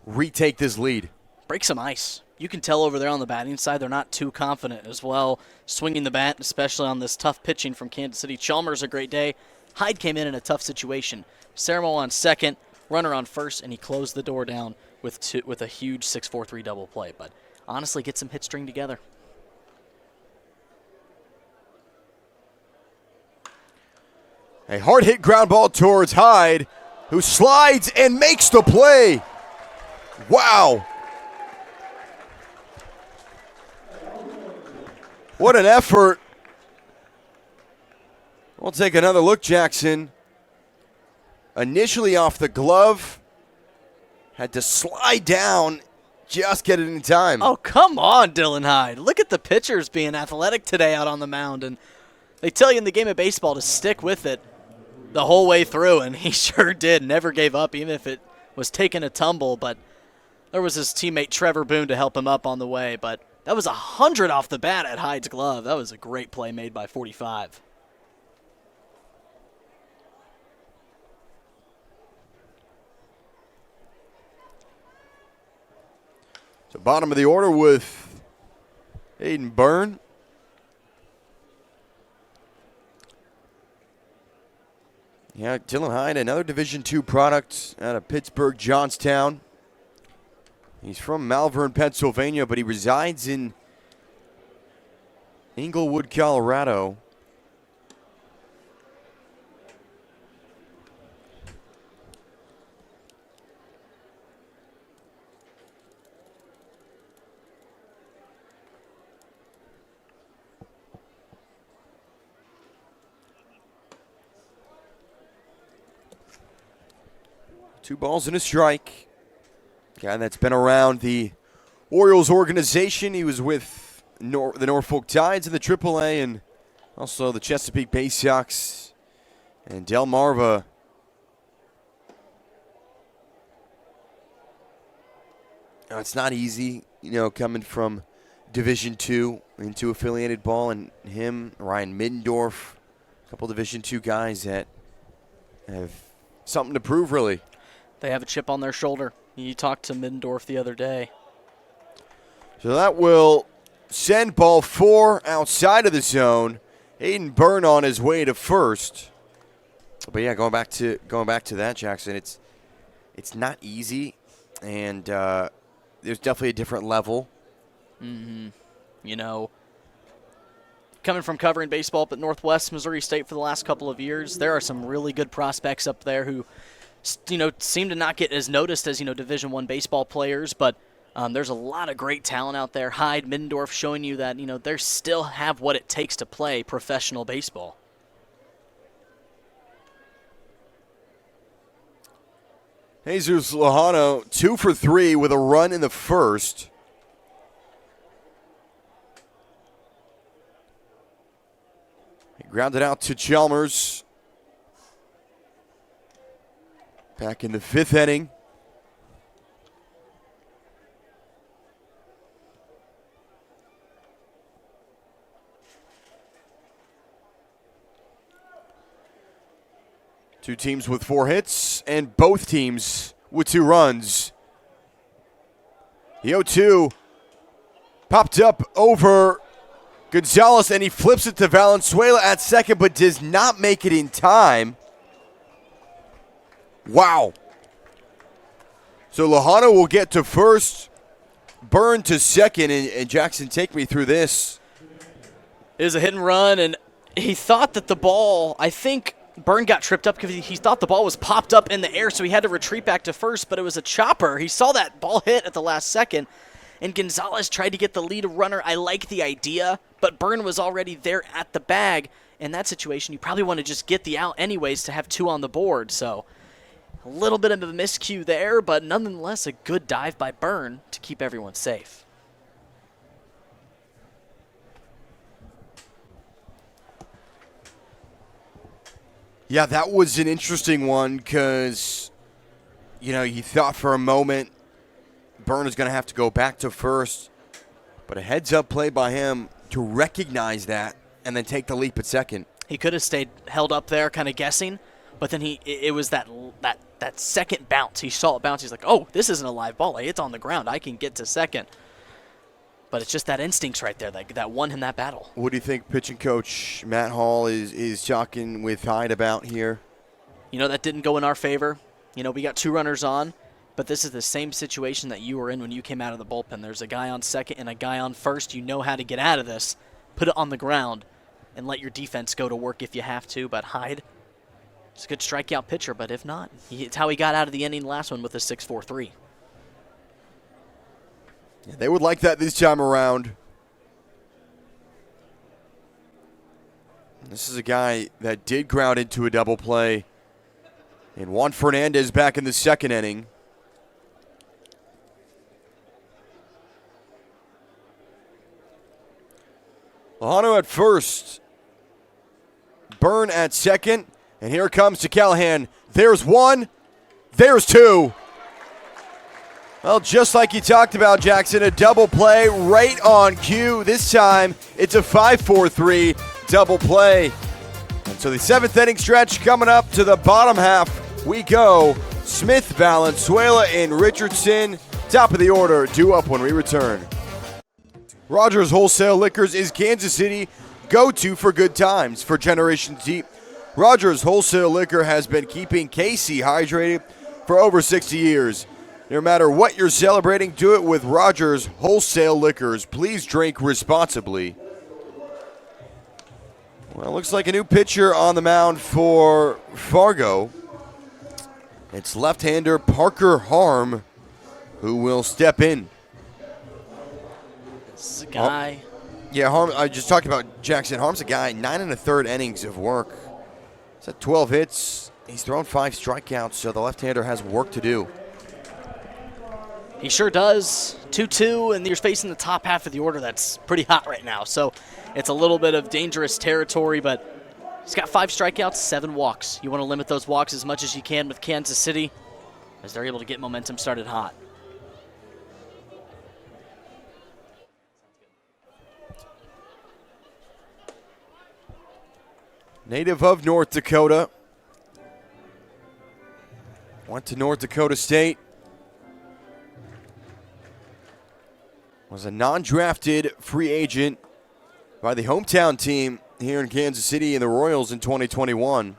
retake this lead? Break some ice. You can tell over there on the batting side they're not too confident as well, swinging the bat, especially on this tough pitching from Kansas City. Chalmers a great day. Hyde came in a tough situation. Sermo on 2nd, runner on 1st, and he closed the door down with a huge 6-4-3 double play. But honestly, get some hit string together. A hard hit ground ball towards Hyde, who slides and makes the play. Wow. What an effort. We'll take another look, Jackson. Initially off the glove. Had to slide down, just get it in time. Oh, come on, Dylan Hyde. Look at the pitchers being athletic today out on the mound. And they tell you in the game of baseball to stick with it the whole way through, and he sure did. Never gave up, even if it was taking a tumble. But there was his teammate Trevor Boone to help him up on the way. But that was 100 off the bat at Hyde's glove. That was a great play made by 45. So bottom of the order with Aiden Boone. Yeah, Dylan Hyde, another Division II product out of Pittsburgh, Johnstown. He's from Malvern, Pennsylvania, but he resides in Inglewood, Colorado. Two balls and a strike. Guy that's been around the Orioles organization. He was with the Norfolk Tides in the AAA and also the Chesapeake Bay Sox and Delmarva. It's not easy, coming from Division II into affiliated ball, and him, Ryan Middendorf, a couple Division II guys that have something to prove, really. They have a chip on their shoulder. You talked to Middendorf the other day. So that will send ball 4 outside of the zone. Hayden Byrne on his way to first. But yeah, going back to that, Jackson, it's not easy, and there's definitely a different level. Mm-hmm. Coming from covering baseball up at Northwest Missouri State for the last couple of years, there are some really good prospects up there who, seem to not get as noticed as, Division I baseball players, but there's a lot of great talent out there. Hyde, Middendorf showing you that, they still have what it takes to play professional baseball. Jesus Luhano, 2 for 3 with a run in the first. He grounded out to Chalmers. Back in the 5th inning. Two teams with 4 hits, and both teams with 2 runs. The 0-2 popped up over Gonzalez, and he flips it to Valenzuela at second, but does not make it in time. Wow. So Luhano will get to first, Byrne to second, and Jackson, take me through this. It was a hit and run, and he thought that the ball, I think Byrne got tripped up because he thought the ball was popped up in the air, so he had to retreat back to first, but it was a chopper. He saw that ball hit at the last second, and Gonzalez tried to get the lead runner. I like the idea, but Byrne was already there at the bag. In that situation, you probably want to just get the out anyways to have 2 on the board, so a little bit of a miscue there, but nonetheless a good dive by Byrne to keep everyone safe. Yeah, that was an interesting one because, you thought for a moment Byrne is going to have to go back to first, but a heads-up play by him to recognize that and then take the leap at second. He could have stayed held up there kind of guessing, but then it was that second bounce. He saw it bounce. He's like, oh, this isn't a live ball. It's on the ground. I can get to second. But it's just that instincts right there that won him that battle. What do you think pitching coach Matt Hall is talking with Hyde about here? That didn't go in our favor. We got 2 runners on, but this is the same situation that you were in when you came out of the bullpen. There's a guy on second and a guy on first. You know how to get out of this. Put it on the ground and let your defense go to work if you have to. But Hyde, it's a good strikeout pitcher, but if not, it's how he got out of the inning last one with a 6-4-3. Yeah, they would like that this time around. This is a guy that did ground into a double play. And Juan Fernandez back in the 2nd inning. Luhano at first. Byrne at second. And here comes to Callahan. There's 1. There's 2. Well, just like you talked about, Jackson, a double play right on cue. This time, it's a 5-4-3 double play. And so the 7th inning stretch coming up to the bottom half. We go. Smith, Valenzuela, and Richardson. Top of the order, due up when we return. Rogers Wholesale Liquors is Kansas City go-to for good times. For generations deep, Rogers Wholesale Liquor has been keeping KC hydrated for over 60 years. No matter what you're celebrating, do it with Rogers Wholesale Liquors. Please drink responsibly. Well, it looks like a new pitcher on the mound for Fargo. It's left-hander Parker Harm who will step in. This is a guy. Yeah, Harm. I just talked about Jackson. Harm's a guy, 9 1/3 innings of work. He's had 12 hits. He's thrown 5 strikeouts, so the left-hander has work to do. He sure does. 2-2, and you're facing the top half of the order. That's pretty hot right now. So it's a little bit of dangerous territory, but he's got 5 strikeouts, 7 walks. You want to limit those walks as much as you can with Kansas City as they're able to get momentum started hot. native of North Dakota. Went to North Dakota State. Was a non-drafted free agent by the hometown team here in Kansas City and the Royals in 2021.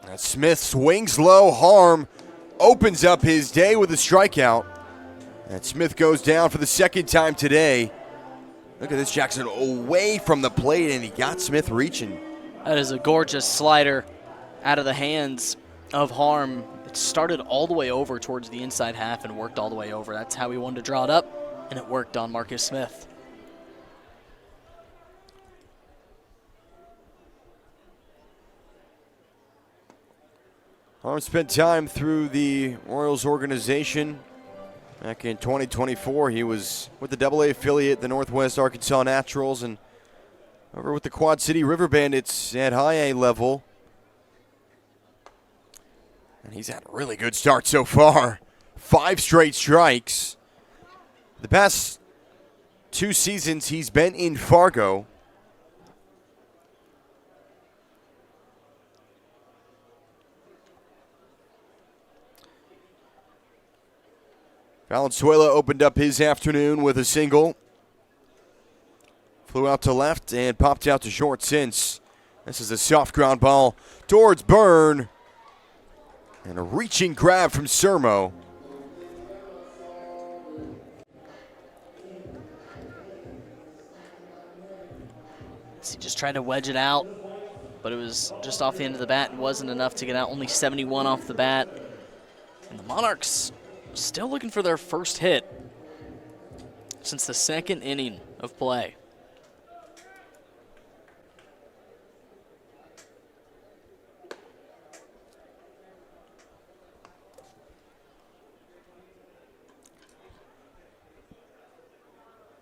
And Smith swings low. Harm opens up his day with a strikeout. And Smith goes down for the second time today. Look at this, Jackson, away from the plate, and he got Smith reaching. That is a gorgeous slider out of the hands of Harm. It started all the way over towards the inside half and worked all the way over. That's how he wanted to draw it up, and it worked on Marcus Smith. Harm spent time through the Royals organization. Back in 2024, he was with the AA affiliate, the Northwest Arkansas Naturals, and over with the Quad City River Bandits at high A level. And he's had a really good start so far. 5 straight strikes. The past 2 seasons, he's been in Fargo. Valenzuela opened up his afternoon with a single. Flew out to left and popped out to short since. This is a soft ground ball towards Boone. And a reaching grab from Sermo. He just tried to wedge it out, but it was just off the end of the bat and wasn't enough to get out. Only 71 off the bat. And the Monarchs still looking for their first hit since the second inning of play.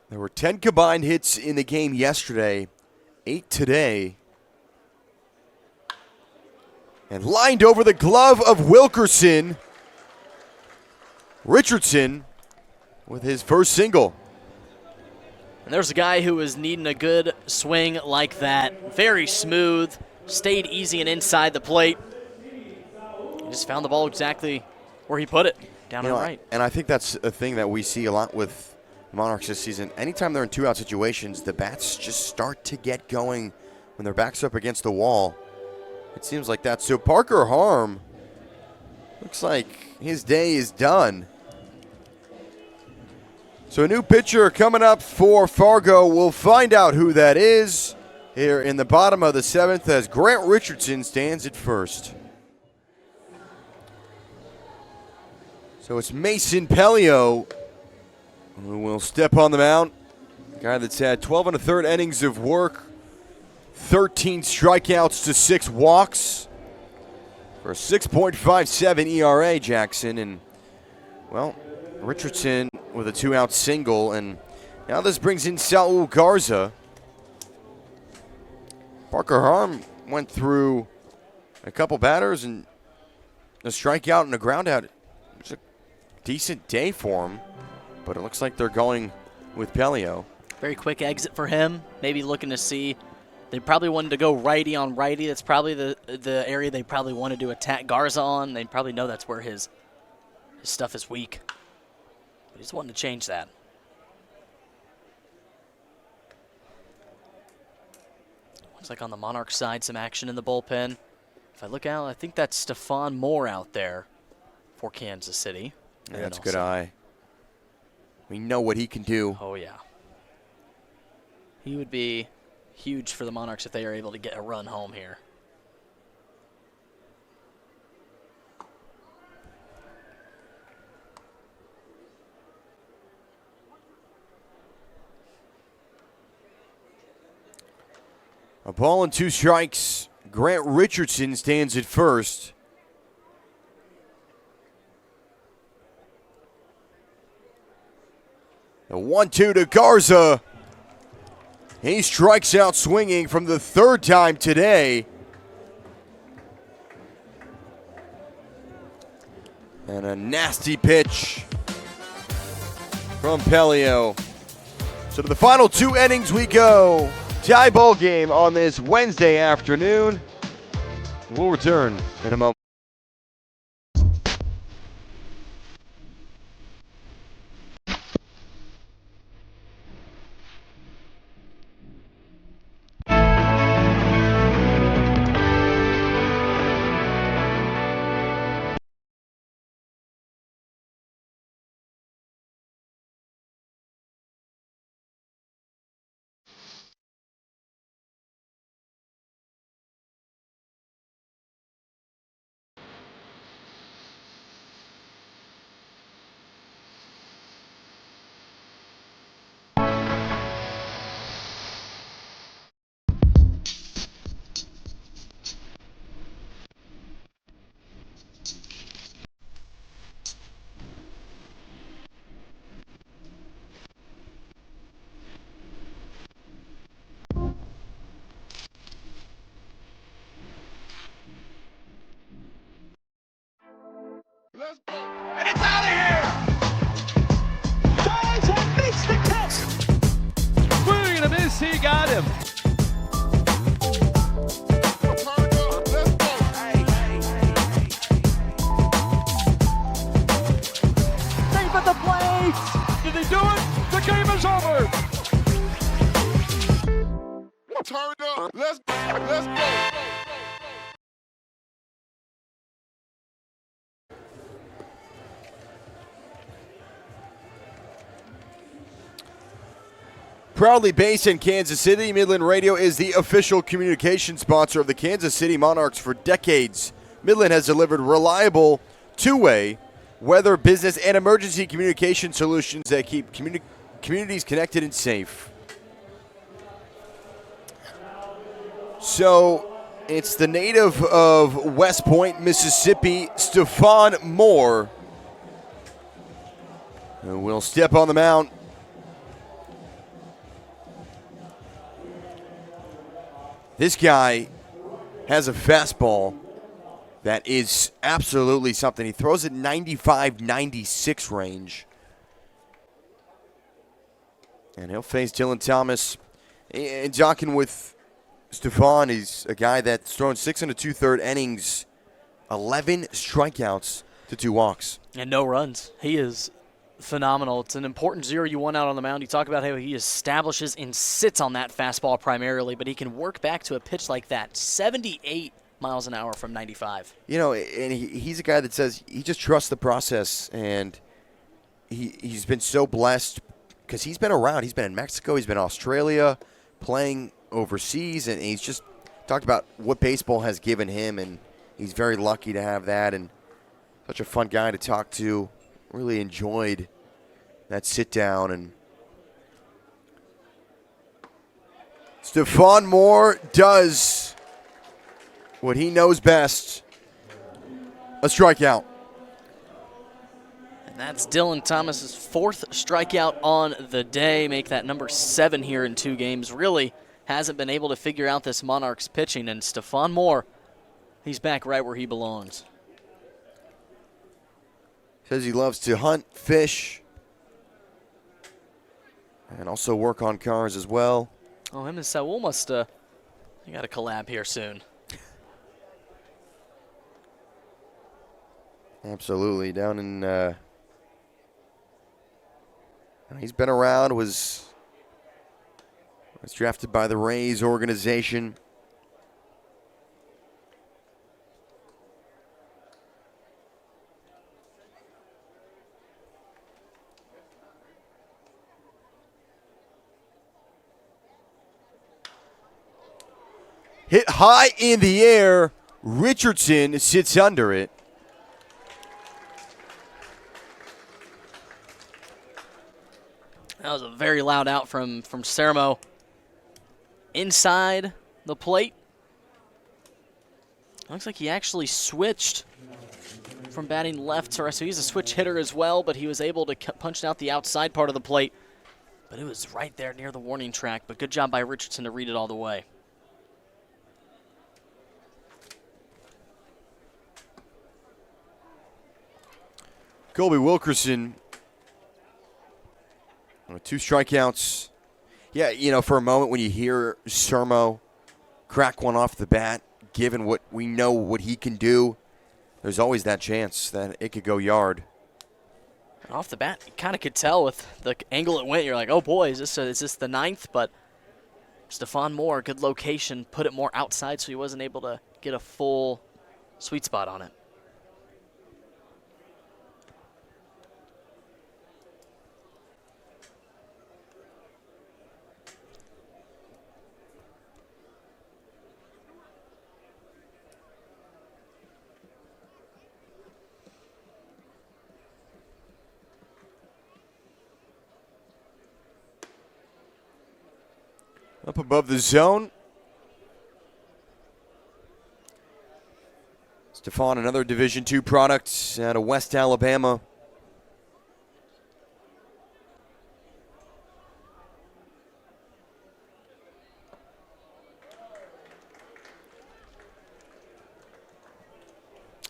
There were 10 combined hits in the game yesterday, 8 today. And lined over the glove of Wilkerson. Richardson with his first single. And there's a guy who was needing a good swing like that. Very smooth, stayed easy and inside the plate. He just found the ball exactly where he put it, down and right. And I think that's a thing that we see a lot with Monarchs this season. Anytime they're in 2-out situations, the bats just start to get going when their back's up against the wall. It seems like that. So Parker Harm, looks like his day is done. So a new pitcher coming up for Fargo. We'll find out who that is here in the bottom of the 7th as Grant Richardson stands at first. So it's Mason Pelio who will step on the mound. A guy that's had 12 1/3 innings of work, 13 strikeouts to 6 walks for a 6.57 ERA, Jackson. And, well, Richardson with a 2-out single, and now this brings in Saul Garza. Parker Harm went through a couple batters and a strikeout and a ground out. It was a decent day for him, but it looks like they're going with Pelio. Very quick exit for him. Maybe looking to see. They probably wanted to go righty on righty. That's probably the area they probably wanted to attack Garza on. They probably know that's where his stuff is weak. But he's wanting to change that. Looks like on the Monarch side, some action in the bullpen. If I look out, I think that's Stephon Moore out there for Kansas City. Yeah, that's a good eye. We know what he can do. Oh, yeah. He would be huge for the Monarchs if they are able to get a run home here. A ball and 2 strikes. Grant Richardson stands at first. The 1-2 to Garza. He strikes out swinging from the 3rd time today. And a nasty pitch from Pelio. So to the final 2 innings we go. Tie ball game on this Wednesday afternoon. We'll return in a moment. Let's go. And it's out of here! Drives and makes the catch! Swing and a miss, he got him. Let's go. Safe at the plate! Did they do it? The game is over! Turn it up. Let's go. Let's go. Proudly based in Kansas City, Midland Radio is the official communication sponsor of the Kansas City Monarchs for decades. Midland has delivered reliable, two-way, weather, business, and emergency communication solutions that keep communities connected and safe. So, it's the native of West Point, Mississippi, Stephon Moore, who will step on the mound. This guy has a fastball that is absolutely something. He throws at 95, 96 range. And he'll face Dylan Thomas. And talking with Stephon, he's a guy that's thrown 6 2/3 innings, 11 strikeouts to 2 walks. And no runs. He is phenomenal. It's an important 0-1 out on the mound. You talk about how he establishes and sits on that fastball primarily, but he can work back to a pitch like that. 78 miles an hour from 95. You know, and he's a guy that says he just trusts the process, and he's been so blessed because he's been around. He's been in Mexico. He's been in Australia, playing overseas, and he's just talked about what baseball has given him, and he's very lucky to have that, and such a fun guy to talk to. Really enjoyed that sit down. And Stephon Moore does what he knows best, a strikeout. And that's Dylan Thomas's 4th strikeout on the day. Make that number 7 here in 2 games. Really hasn't been able to figure out this Monarchs pitching. And Stephon Moore, he's back right where he belongs. Says he loves to hunt, fish, and also work on cars as well. Oh, him and Saul must, you got a collab here soon. Absolutely. Down in, he's been around, was drafted by the Rays organization. Hit high in the air. Richardson sits under it. That was a very loud out from Sermo. Inside the plate. Looks like he actually switched from batting left to right. So he's a switch hitter as well, but he was able to punch out the outside part of the plate. But it was right there near the warning track. But good job by Richardson to read it all the way. Colby Wilkerson with 2 strikeouts. Yeah, you know, for a moment when you hear Sermo crack one off the bat, given what we know what he can do, there's always that chance that it could go yard. And off the bat, you kind of could tell with the angle it went. You're like, oh boy, is this the 9th? But Stephon Moore, good location, put it more outside so he wasn't able to get a full sweet spot on it. Up above the zone. Stephon, another Division II product out of West Alabama.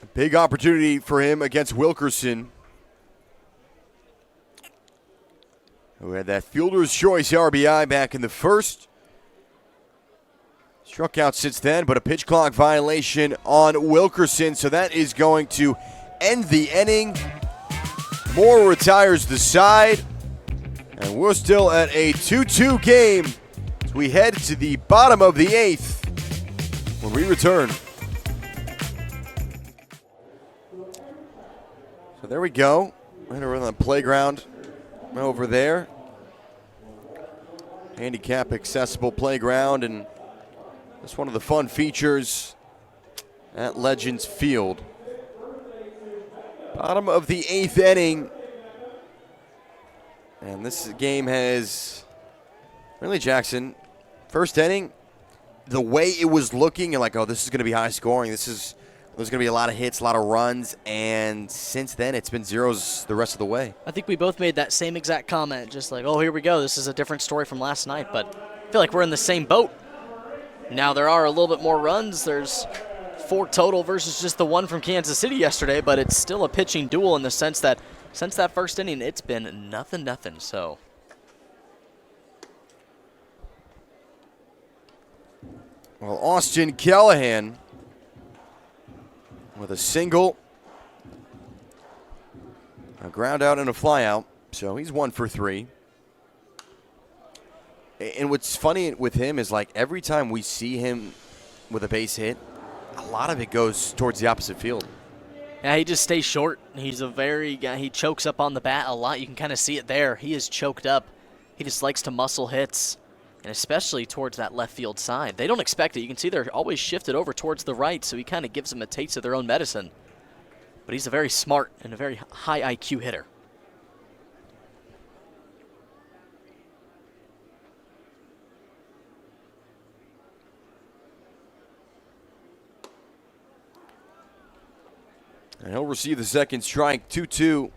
A big opportunity for him against Wilkerson, who had that fielder's choice RBI back in the first. Struck out since then, but a pitch clock violation on Wilkerson, so that is going to end the inning. Moore retires the side, and we're still at a 2-2 game as we head to the bottom of the 8th when we return. So there we go, right over on the playground over there. Handicap accessible playground, and it's one of the fun features at Legends Field. Bottom of the 8th inning. And this game has really, Jackson, first inning, the way it was looking, you're like, oh, this is going to be high scoring. There's going to be a lot of hits, a lot of runs. And since then, it's been zeros the rest of the way. I think we both made that same exact comment, just like, oh, here we go. This is a different story from last night. But I feel like we're in the same boat. Now there are a little bit more runs. There's 4 total versus just the 1 from Kansas City yesterday, but it's still a pitching duel in the sense that since that first inning, it's been nothing. So well, Austin Callahan with a single, a ground out and a fly out, so he's 1 for 3. And what's funny with him is, like, every time we see him with a base hit, a lot of it goes towards the opposite field. yeah, he just stays short. He's a very guy. He chokes up on the bat a lot. You can kind of see it there. He is choked up. He just likes to muscle hits, and especially towards that left field side. They don't expect it. You can see they're always shifted over towards the right, so he kind of gives them a taste of their own medicine. But he's a very smart and a very high IQ hitter. And he'll receive the second strike, 2-2.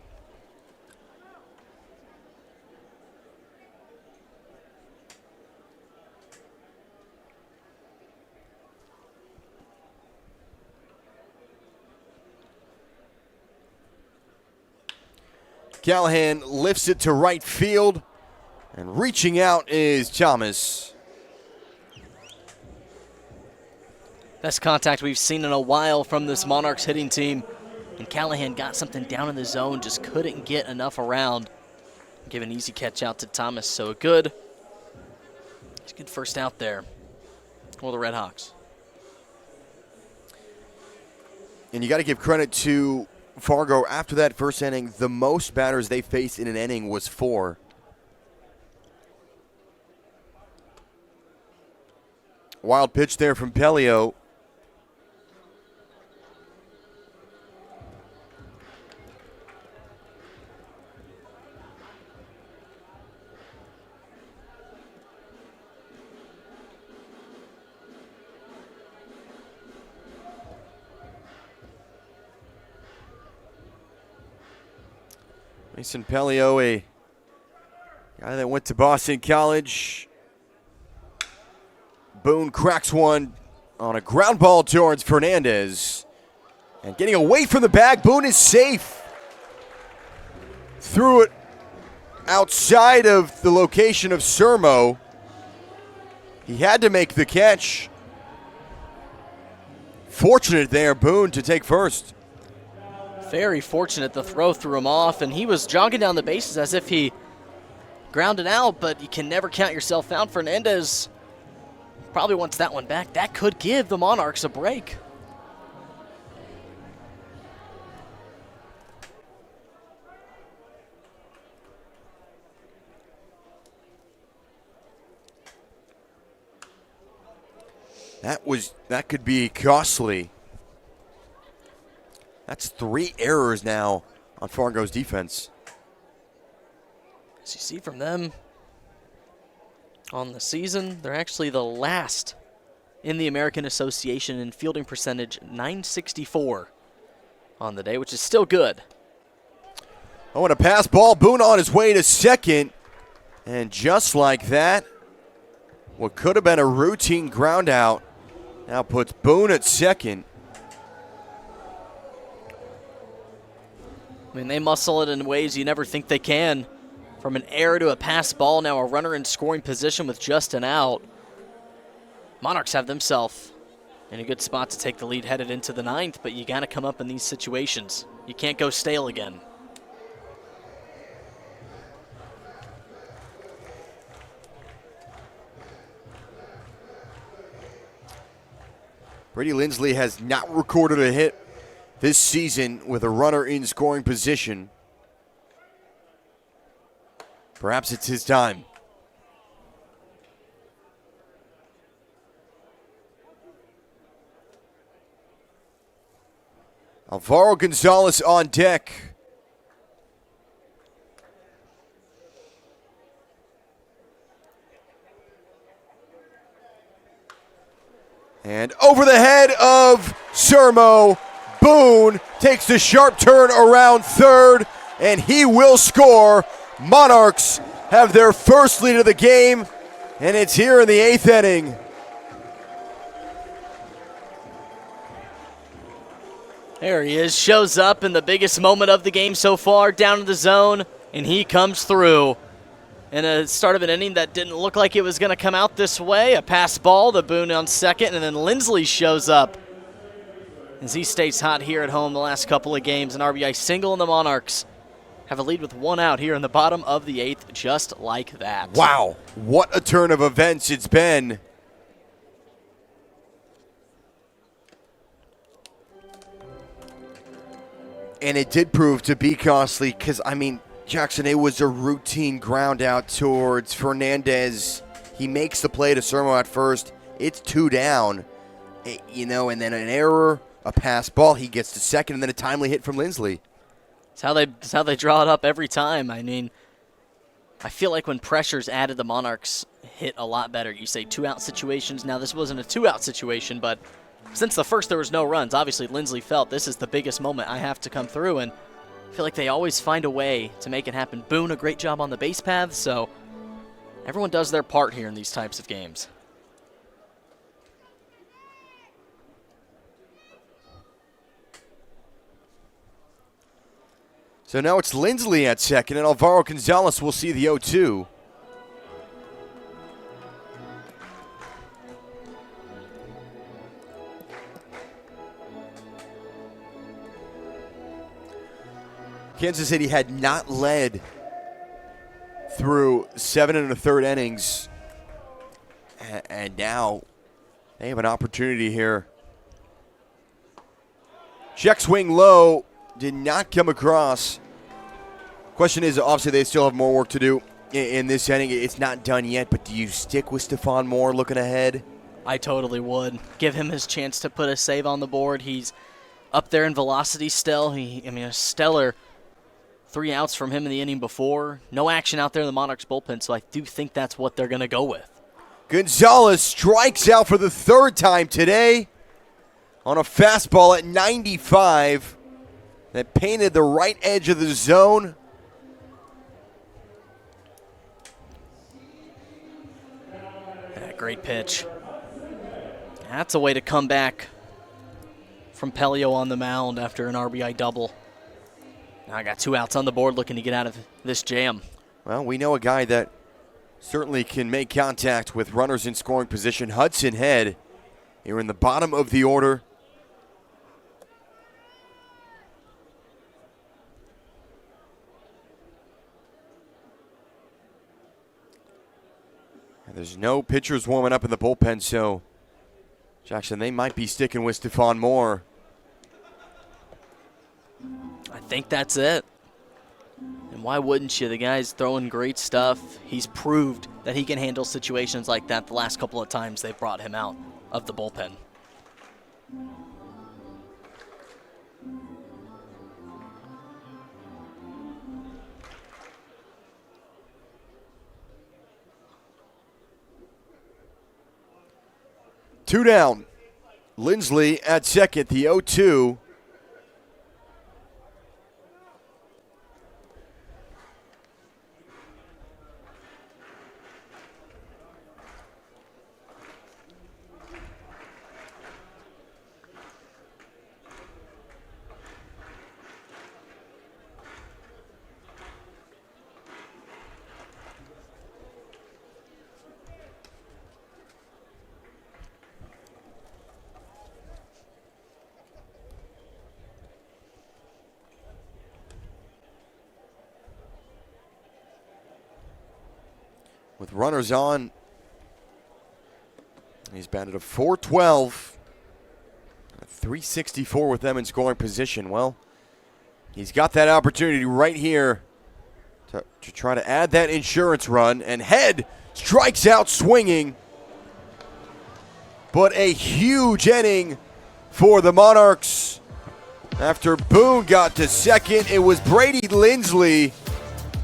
Callahan lifts it to right field, and reaching out is Chalmers. Best contact we've seen in a while from this Monarchs hitting team. And Callahan got something down in the zone, just couldn't get enough around. Give an easy catch out to Thomas, so it's good first out there for the Redhawks. And you got to give credit to Fargo. After that first inning, the most batters they faced in an inning was 4. Wild pitch there from Pelio. Mason Pelio, a guy that went to Boston College. Boone cracks one on a ground ball towards Fernandez. And getting away from the bag, Boone is safe. threw it outside of the location of Sermo. He had to make the catch. Fortunate there, Boone, to take first. Very fortunate. The throw threw him off, and he was jogging down the bases as if he grounded out, but you can never count yourself out. Fernandez probably wants that one back. That could give the Monarchs a break. That could be costly. That's 3 errors now on Fargo's defense. As you see from them on the season, they're actually the last in the American Association in fielding percentage, 964 on the day, which is still good. Oh, and a pass ball. Boone on his way to second. And just like that, what could have been a routine ground out now puts Boone at second. I mean, they muscle it in ways you never think they can. From an error to a pass ball, now a runner in scoring position with just an out. Monarchs have themselves in a good spot to take the lead headed into the 9th, but you got to come up in these situations. You can't go stale again. Brady Lindley has not recorded a hit this season with a runner in scoring position. Perhaps it's his time. Alvaro Gonzalez on deck. And over the head of Sermo, Boone takes the sharp turn around third, and he will score. Monarchs have their first lead of the game, and it's here in the 8th inning. There he is, shows up in the biggest moment of the game so far, down to the zone, and he comes through. In a start of an inning that didn't look like it was going to come out this way, a pass ball to Boone on second, and then Lindley shows up as he stays hot here at home the last couple of games. An RBI single, and the Monarchs have a lead with 1 out here in the bottom of the 8th, just like that. Wow, what a turn of events it's been. And it did prove to be costly because, I mean, Jackson, it was a routine ground out towards Fernandez. He makes the play to Sermo at first. It's 2 down, and then an error, a pass ball. He gets to second, and then a timely hit from Lindley. It's how they draw it up every time. I mean, I feel like when pressure's added, the Monarchs hit a lot better. You say 2-out situations. Now, this wasn't a 2-out situation, but since the first there was no runs, obviously Lindley felt this is the biggest moment I have to come through, and I feel like they always find a way to make it happen. Boone, a great job on the base paths, so everyone does their part here in these types of games. So now it's Lindley at second, and Alvaro Gonzalez will see the 0-2. Kansas City had not led through 7 1/3 innings, and now they have an opportunity here. Check swing low, did not come across. Question is, obviously they still have more work to do in this inning. It's not done yet, but do you stick with Stephon Moore looking ahead? I totally would. Give him his chance to put a save on the board. He's up there in velocity still. A stellar 3 outs from him in the inning before. No action out there in the Monarchs bullpen, so I do think that's what they're going to go with. Gonzalez strikes out for the 3rd time today on a fastball at 95 that painted the right edge of the zone. Great pitch. That's a way to come back from Pelio on the mound after an RBI double. Now I got 2 outs on the board looking to get out of this jam. Well, we know a guy that certainly can make contact with runners in scoring position. Hudson Head here in the bottom of the order. And there's no pitchers warming up in the bullpen, so Jackson, they might be sticking with Stephon Moore. I think that's it. And why wouldn't you? The guy's throwing great stuff. He's proved that he can handle situations like that the last couple of times they've brought him out of the bullpen. Two down. Lindley at second, the 0-2. With runners on, he's batted a .412, a .364 with them in scoring position. Well, he's got that opportunity right here to try to add that insurance run, and Head strikes out swinging. But a huge inning for the Monarchs. After Boone got to second, it was Brady Lindley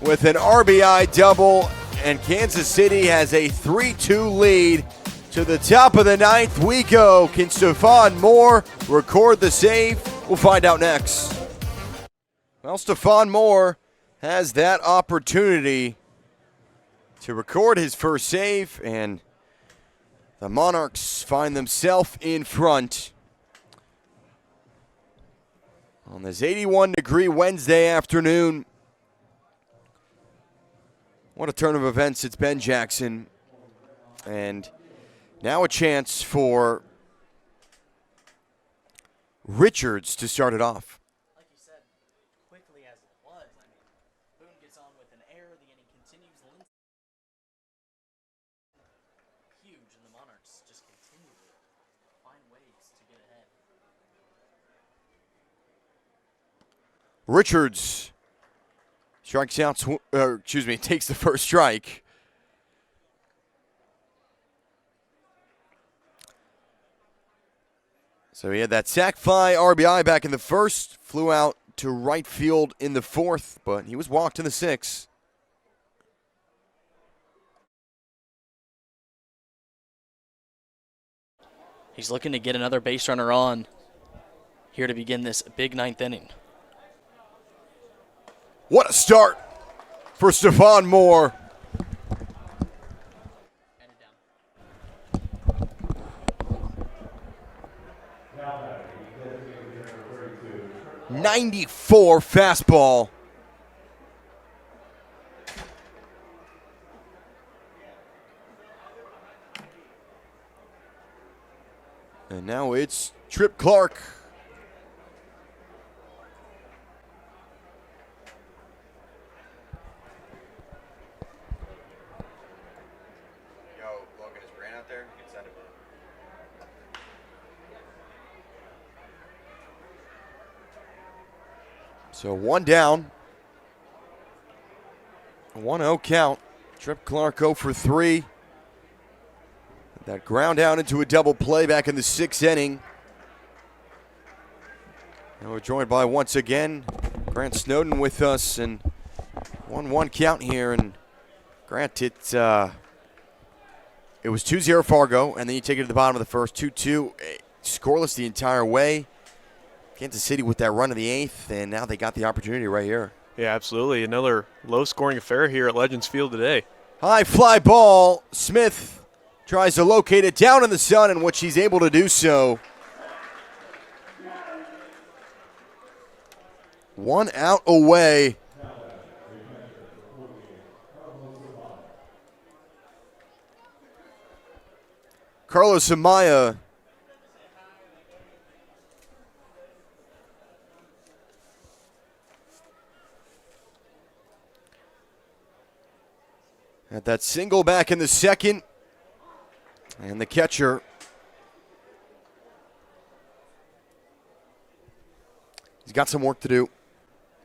with an RBI double. And Kansas City has a 3-2 lead. To the top of the ninth we go. Can Stephon Moore record the save? We'll find out next. Well, Stephon Moore has that opportunity to record his first save, and the Monarchs find themselves in front on this 81-degree Wednesday afternoon. What a turn of events it's been, Jackson. And now a chance for Richards to start it off. Like you said, quickly as it was, I mean, Boone gets on with an error, the inning continues. Huge, and the Monarchs just continue to find ways to get ahead. Richards strikes out, takes the first strike. So he had that sac fly RBI back in the first, flew out to right field in the fourth, but he was walked in the sixth. He's looking to get another base runner on here to begin this big ninth inning. What a start for Stephon Moore. 94 fastball. And now it's Trip Clark. So one down, 1-0 count. Trip Clark 0 for 3. That ground out into a double play back in the sixth inning. And we're joined by, once again, Grant Snowden with us, and 1-1 count here. And Grant, it was 2-0 Fargo, and then you take it to the bottom of the first, 2-2, scoreless the entire way. Kansas City with that run in the eighth, and now they got the opportunity right here. Yeah, absolutely. Another low-scoring affair here at Legends Field today. High fly ball. Smith tries to locate it down in the sun, and what she's able to do so. 1 out away. Carlos Amaya at that single back in the second. And the catcher he's got some work to do.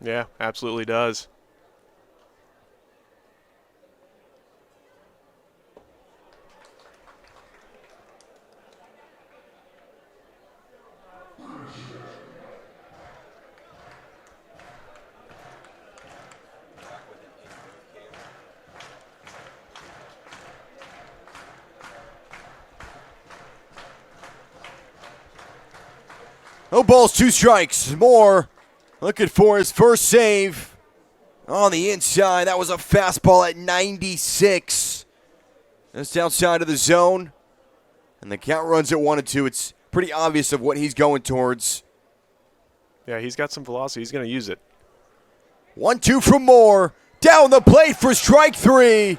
Yeah, absolutely does. No balls, 2 strikes. Moore looking for his first save on the inside. That was a fastball at 96. Just outside of the zone. And the count runs at 1-2. It's pretty obvious of what he's going towards. Yeah, he's got some velocity. He's going to use it. 1-2 from Moore. Down the plate for strike 3.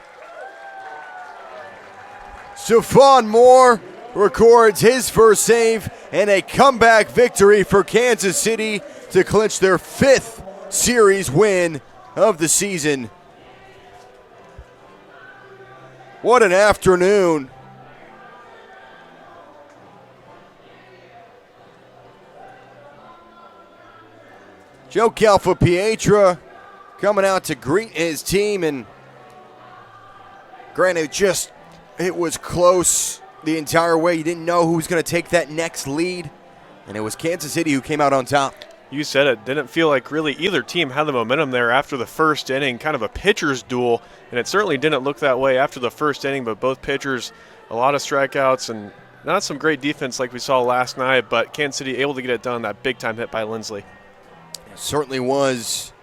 Stephon Moore records his first save and a comeback victory for Kansas City to clinch their 5th series win of the season. What an afternoon. Joe Calfa-Pietra coming out to greet his team, and granted, it was close the entire way. You didn't know who was going to take that next lead, and it was Kansas City who came out on top. You said it. Didn't feel like really either team had the momentum there after the first inning, kind of a pitcher's duel, and it certainly didn't look that way after the first inning, but both pitchers, a lot of strikeouts and not some great defense like we saw last night, but Kansas City able to get it done, that big-time hit by Lindley. It certainly was.